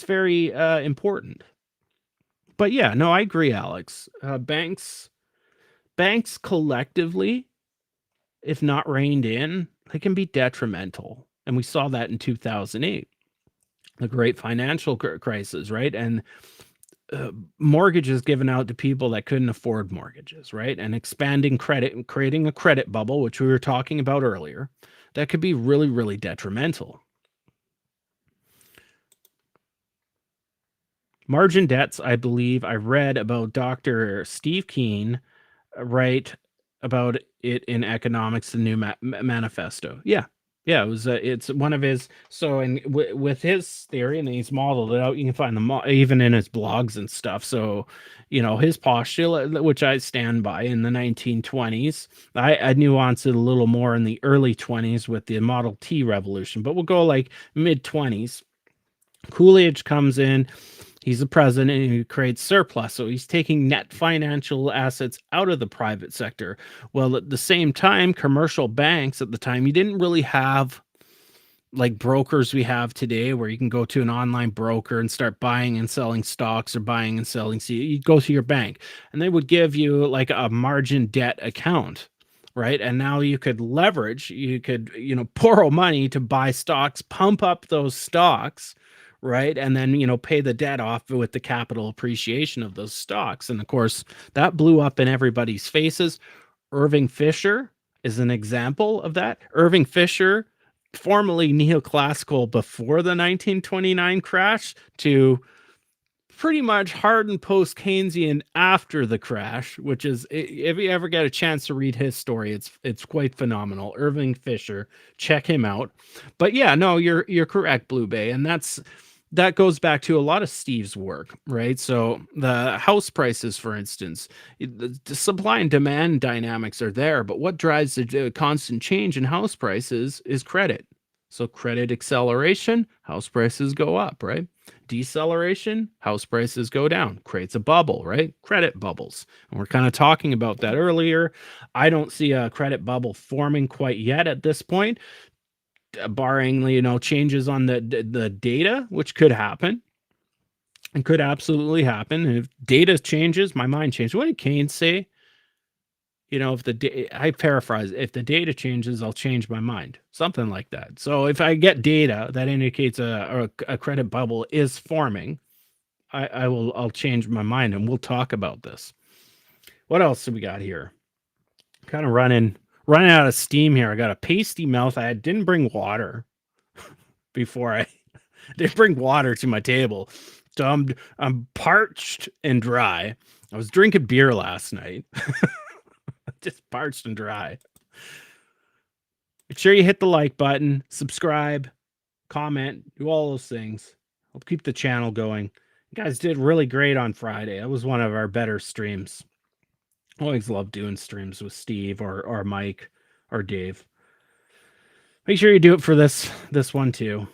very important. But yeah, no, I agree, Alex. Banks collectively, if not reined in, they can be detrimental. And we saw that in 2008, the great financial crisis, right? And mortgages given out to people that couldn't afford mortgages, right? And expanding credit and creating a credit bubble, which we were talking about earlier, that could be really, really detrimental. Margin debts, I believe I read about Dr. Steve Keynes write about it in Economics, the New Manifesto. Yeah. Yeah, it's one of his. So, with his theory, and he's modeled it out, you can find them even in his blogs and stuff. So, his postulate, which I stand by, in the 1920s, I nuanced it a little more in the early 20s with the Model T revolution, but we'll go like mid 20s. Coolidge comes in. He's the president and he creates surplus. So he's taking net financial assets out of the private sector. Well, at the same time, commercial banks at the time, you didn't really have like brokers we have today where you can go to an online broker and start buying and selling stocks or buying and selling. So you go to your bank and they would give you like a margin debt account. Right. And now you could leverage, you could, borrow money to buy stocks, pump up those stocks, right? And then, pay the debt off with the capital appreciation of those stocks. And of course, that blew up in everybody's faces. Irving Fisher is an example of that. Irving Fisher, formerly neoclassical before the 1929 crash, to pretty much hard and post Keynesian after the crash, which is, if you ever get a chance to read his story, it's quite phenomenal. Irving Fisher, check him out. But yeah, no, you're correct, Blue Bay, and that goes back to a lot of Steve's work, right? So the house prices, for instance, the supply and demand dynamics are there, but what drives the constant change in house prices is credit. So credit acceleration, house prices go up, right? Deceleration, house prices go down, creates a bubble, right? Credit bubbles. And we're kind of talking about that earlier. I don't see a credit bubble forming quite yet at this point, barring, changes on the data, which could happen. It could absolutely happen. If data changes, my mind changes. What did Keynes say? I paraphrase, if the data changes, I'll change my mind. Something like that. So if I get data that indicates a credit bubble is forming, I'll change my mind, and we'll talk about this. What else do we got here? Kind of running out of steam here. I got a pasty mouth. I didn't bring water before I didn't bring water to my table. So I'm parched and dry. I was drinking beer last night. Just parched and dry. Make sure you hit the like button, subscribe, comment, do all those things. I'll keep the channel going. You guys did really great on Friday. That was one of our better streams. Always love doing streams with Steve or Mike or Dave. Make sure you do it for this one too.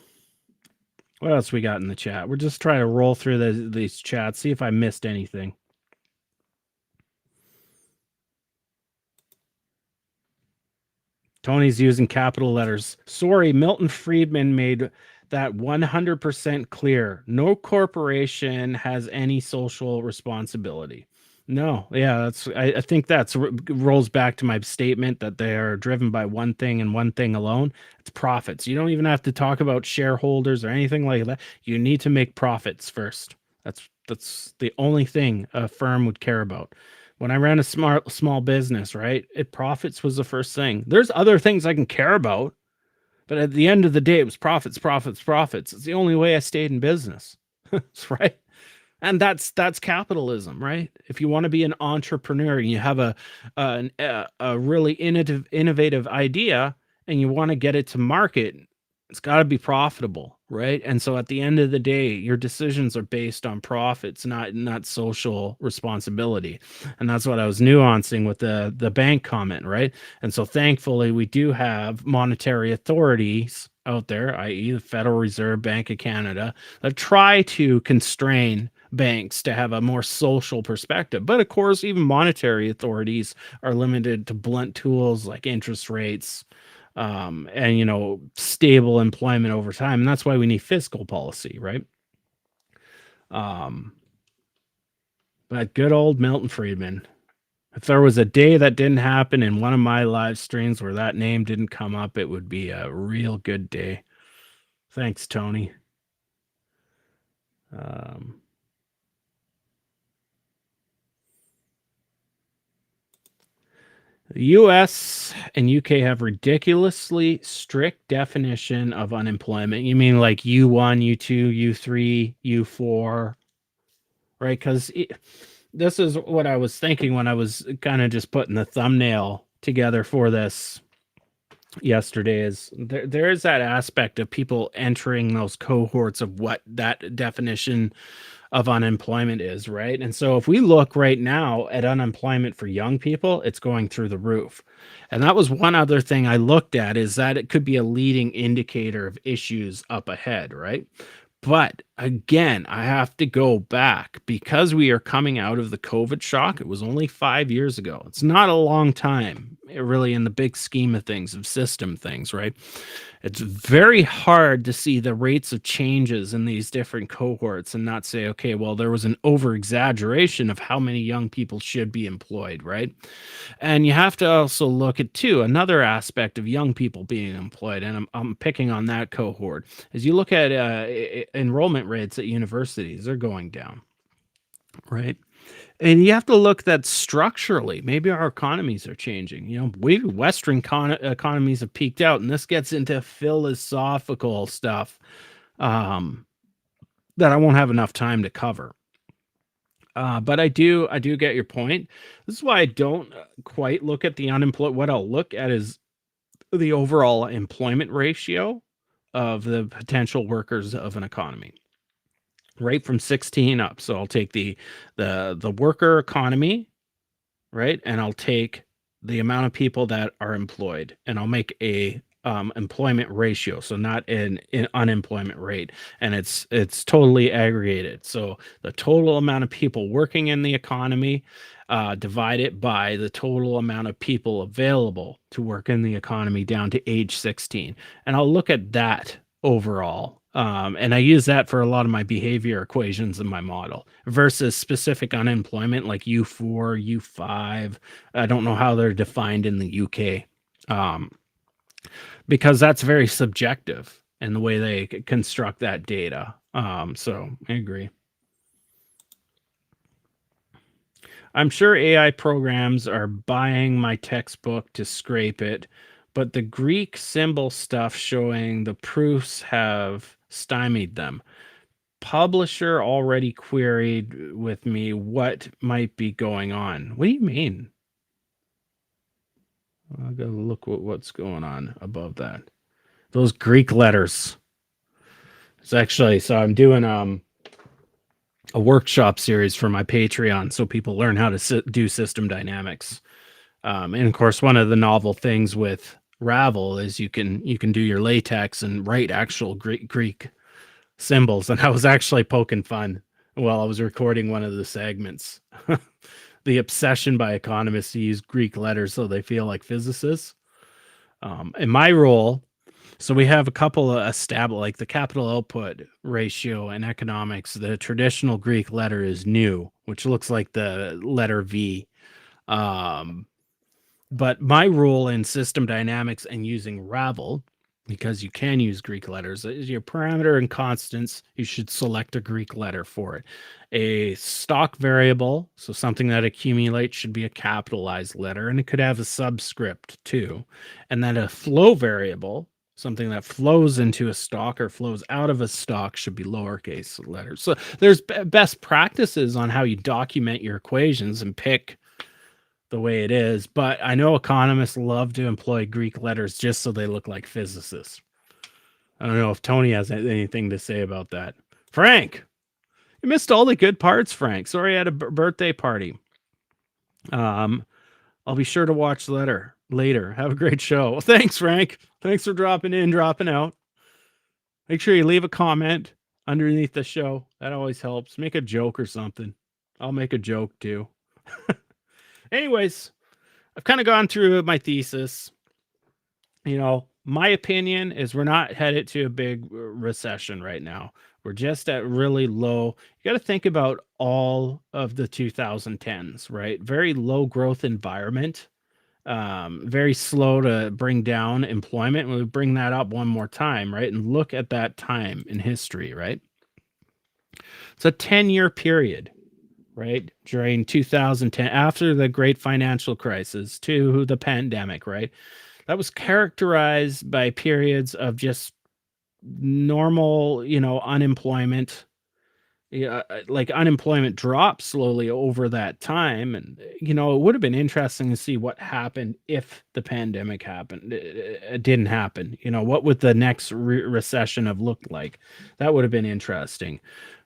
What else we got in the chat? We're just trying to roll through these chats, see if I missed anything. Tony's using capital letters. Sorry, Milton Friedman made that 100% clear. No corporation has any social responsibility. No, yeah, I think that's rolls back to my statement that they are driven by one thing and one thing alone. It's profits. You don't even have to talk about shareholders or anything like that. You need to make profits first. That's the only thing a firm would care about. When I ran a small business, right? Profits was the first thing. There's other things I can care about, but at the end of the day, it was profits, profits, profits. It's the only way I stayed in business, right? And that's capitalism, right? If you want to be an entrepreneur and you have a really innovative idea and you want to get it to market, it's got to be profitable, right? And so at the end of the day, your decisions are based on profits, not social responsibility. And that's what I was nuancing with the bank comment, right? And so thankfully we do have monetary authorities out there, i.e. the Federal Reserve Bank of Canada, that try to constrain banks to have a more social perspective. But of course, even monetary authorities are limited to blunt tools like interest rates, and stable employment over time. And that's why we need fiscal policy, right? But good old Milton Friedman. If there was a day that didn't happen in one of my live streams where that name didn't come up, it would be a real good day. Thanks, Tony. The US and UK have ridiculously strict definition of unemployment. You mean like U1, U2, U3, U4, right? Because this is what I was thinking when I was kind of just putting the thumbnail together for this yesterday. Is there is that aspect of people entering those cohorts of what that definition of unemployment is, right? And so if we look right now at unemployment for young people, it's going through the roof. And that was one other thing I looked at, is that it could be a leading indicator of issues up ahead, right? But again, I have to go back because we are coming out of the COVID shock. It was only 5 years ago. It's not a long time, really, in the big scheme of things, of system things, right? It's very hard to see the rates of changes in these different cohorts and not say, okay, well, there was an over exaggeration of how many young people should be employed, right? And you have to also look at, too, another aspect of young people being employed, and I'm picking on that cohort, is you look at enrollment rates at universities, they're going down, right? And you have to look that structurally, maybe our economies are changing. Western economies have peaked out, and this gets into philosophical stuff that I won't have enough time to cover. But I do get your point. This is why I don't quite look at the unemployed. What I'll look at is the overall employment ratio of the potential workers of an economy, right from 16 up. So I'll take the worker economy, right, and I'll take the amount of people that are employed, and I'll make a employment ratio, so not an unemployment rate, and it's totally aggregated. So the total amount of people working in the economy, divide it by the total amount of people available to work in the economy down to age 16, and I'll look at that overall. And I use that for a lot of my behavior equations in my model versus specific unemployment like U4, U5. I don't know how they're defined in the UK, because that's very subjective in the way they construct that data. So I agree. I'm sure AI programs are buying my textbook to scrape it, but the Greek symbol stuff showing the proofs have stymied them. publisher already queried with me what might be going on. What do you mean? I gotta look what's going on above that. Those Greek letters. It's actually, so I'm doing a workshop series for my Patreon so people learn how to do system dynamics. And of course, one of the novel things with Ravel is you can do your latex and write actual Greek symbols. And I was actually poking fun while I was recording one of the segments. The obsession by economists to use Greek letters so they feel like physicists. In my role, so we have a couple of established, like the capital output ratio in economics. The traditional Greek letter is nu, which looks like the letter V. But my rule in system dynamics and using Ravel, because you can use Greek letters, is your parameter and constants, you should select a Greek letter for it. A stock variable, so something that accumulates, should be a capitalized letter, and it could have a subscript too. And then a flow variable, something that flows into a stock or flows out of a stock, should be lowercase letters. So there's best practices on how you document your equations and pick the way it is, but I know economists love to employ Greek letters just so they look like physicists. I don't know if Tony has anything to say about that. Frank, you missed all the good parts, Frank. Sorry I had a birthday party. I'll be sure to watch later. Have a great show. Well, thanks, Frank. Thanks for dropping in, dropping out. Make sure you leave a comment underneath the show. That always helps. Make a joke or something. I'll make a joke too. Anyways, I've kind of gone through my thesis. You know, my opinion is we're not headed to a big recession right now. We're just at really low. You got to think about all of the 2010s, right? Very low growth environment. Very slow to bring down employment. We'll bring that up one more time, right? And look at that time in history, right? It's a 10-year period. Right, during 2010, after the great financial crisis to the pandemic, right? That was characterized by periods of just normal, unemployment. Yeah, like unemployment dropped slowly over that time. And, it would have been interesting to see what happened if the pandemic happened. It didn't happen. What would the next recession have looked like? That would have been interesting.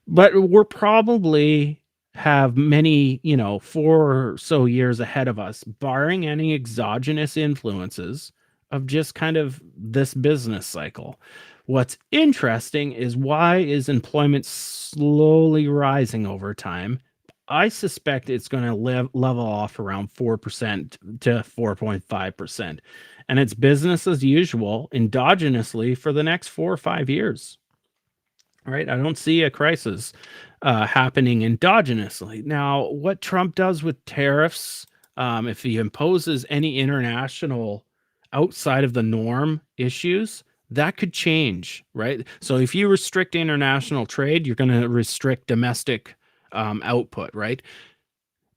But we're probably have many, 4 or so years ahead of us, barring any exogenous influences of just kind of this business cycle. What's interesting is, why is employment slowly rising over time? I suspect it's going to level off around 4% to 4.5%. And it's business as usual endogenously for the next 4 or 5 years. Right? I don't see a crisis happening endogenously. Now, what Trump does with tariffs, if he imposes any international outside of the norm issues, that could change, right? So if you restrict international trade, you're going to restrict domestic output, right?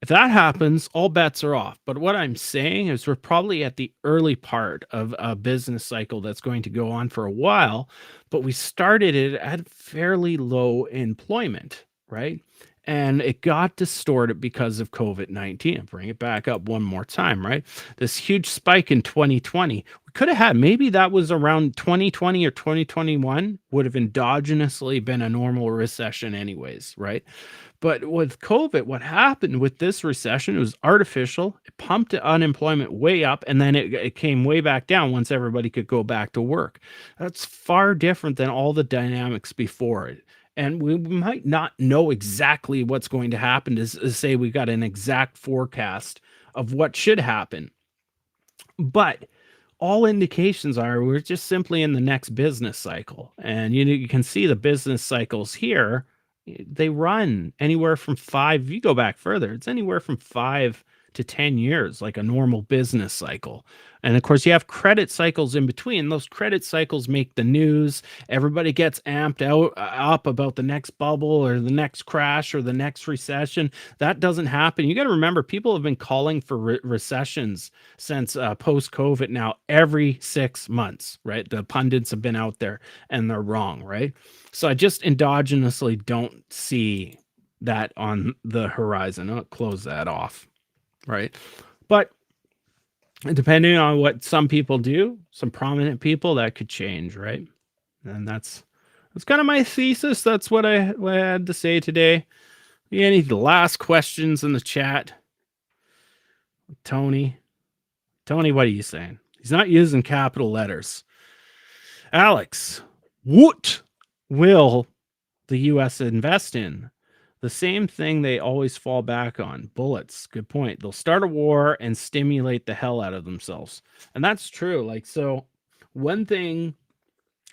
If that happens, all bets are off. But what I'm saying is we're probably at the early part of a business cycle that's going to go on for a while, but we started it at fairly low employment, right? And it got distorted because of COVID-19. Bring it back up one more time, right? This huge spike in 2020, we could have had, maybe that was around 2020 or 2021, would have endogenously been a normal recession anyways, right? But with COVID, what happened with this recession, it was artificial. It pumped unemployment way up, and then it came way back down once everybody could go back to work. That's far different than all the dynamics before it. And we might not know exactly what's going to happen to say we got an exact forecast of what should happen. But all indications are we're just simply in the next business cycle. And you can see the business cycles here. They run anywhere from 5, if you go back further, it's anywhere from 5 to 10 years, like a normal business cycle. And of course, you have credit cycles in between. Those credit cycles make the news. Everybody gets amped up about the next bubble or the next crash or the next recession. That doesn't happen. You got to remember, people have been calling for recessions since post-COVID now every 6 months, right? The pundits have been out there and they're wrong, right? So I just endogenously don't see that on the horizon. I'll close that off, right? But depending on what some people do, some prominent people, that could change, right? And that's kind of my thesis. That's what I had to say today. Any last questions in the chat? Tony, what are you saying? He's not using capital letters. Alex, what will the U.S. invest in? The same thing they always fall back on: bullets. Good point. They'll start a war and stimulate the hell out of themselves. And that's true. Like, so one thing,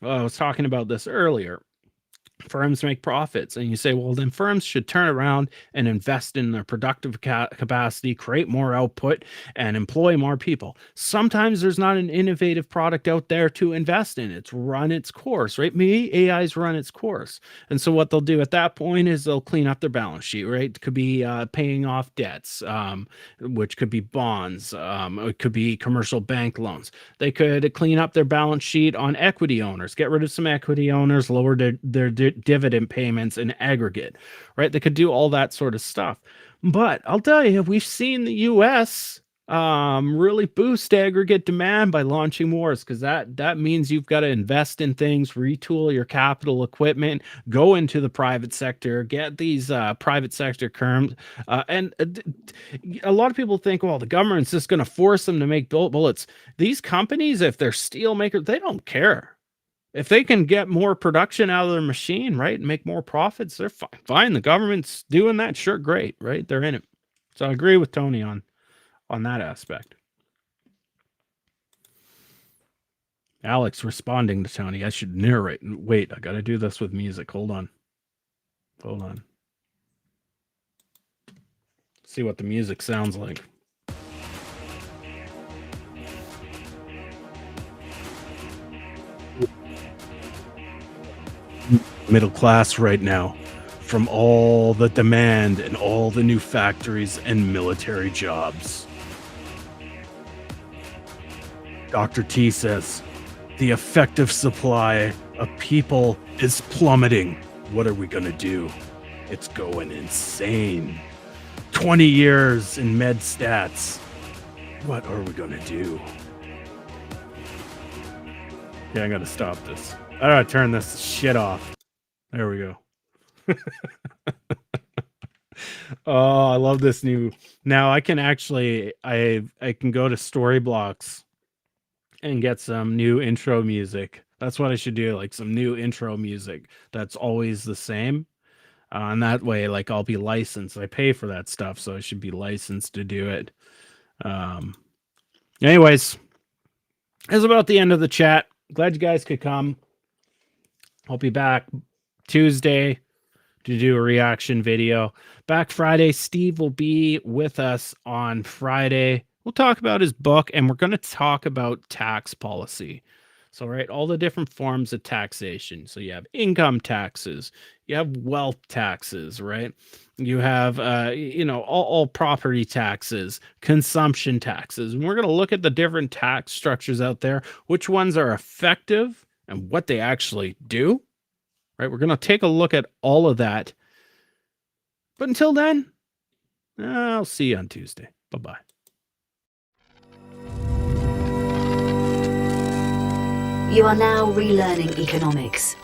I was talking about this earlier, firms make profits, and you say, well, then firms should turn around and invest in their productive capacity, create more output, and employ more people. Sometimes there's not an innovative product out there to invest in. It's run its course, right? Maybe AI's run its course. And so what they'll do at that point is they'll clean up their balance sheet, right? It could be paying off debts, which could be bonds. It could be commercial bank loans. They could clean up their balance sheet on equity owners, get rid of some equity owners, lower their dividend payments in aggregate, right? They could do all that sort of stuff. But I'll tell you, we've seen the U.S. really boost aggregate demand by launching wars, because that means you've got to invest in things, retool your capital equipment, go into the private sector, get these private sector firms. And a lot of people think, well, the government's just going to force them to make bullets. These companies, if they're steel makers, they don't care. If they can get more production out of their machine, right, and make more profits, they're fine. The government's doing that, sure, great, right? They're in it. So I agree with Tony on that aspect. Alex responding to Tony. I should narrate. Wait, I got to do this with music. Hold on. See what the music sounds like. Middle class right now, from all the demand and all the new factories and military jobs. Dr. T says, the effective supply of people is plummeting. What are we going to do? It's going insane. 20 years in med stats. What are we going to do? Yeah, I got to stop this. I gotta turn this shit off. There we go. Oh, I love this new. Now I can actually, I can go to Storyblocks and get some new intro music. That's what I should do, like some new intro music that's always the same. And that way, like, I'll be licensed. I pay for that stuff, so I should be licensed to do it. Anyways, that's about the end of the chat. Glad you guys could come. I'll be back Tuesday to do a reaction video. Back Friday, Steve will be with us on Friday. We'll talk about his book, and we're going to talk about tax policy. So, right, all the different forms of taxation. So you have income taxes, you have wealth taxes, right? You have, all property taxes, consumption taxes. And we're going to look at the different tax structures out there, which ones are effective and what they actually do, right? We're going to take a look at all of that. But until then, I'll see you on Tuesday. Bye-bye. You are now relearning economics.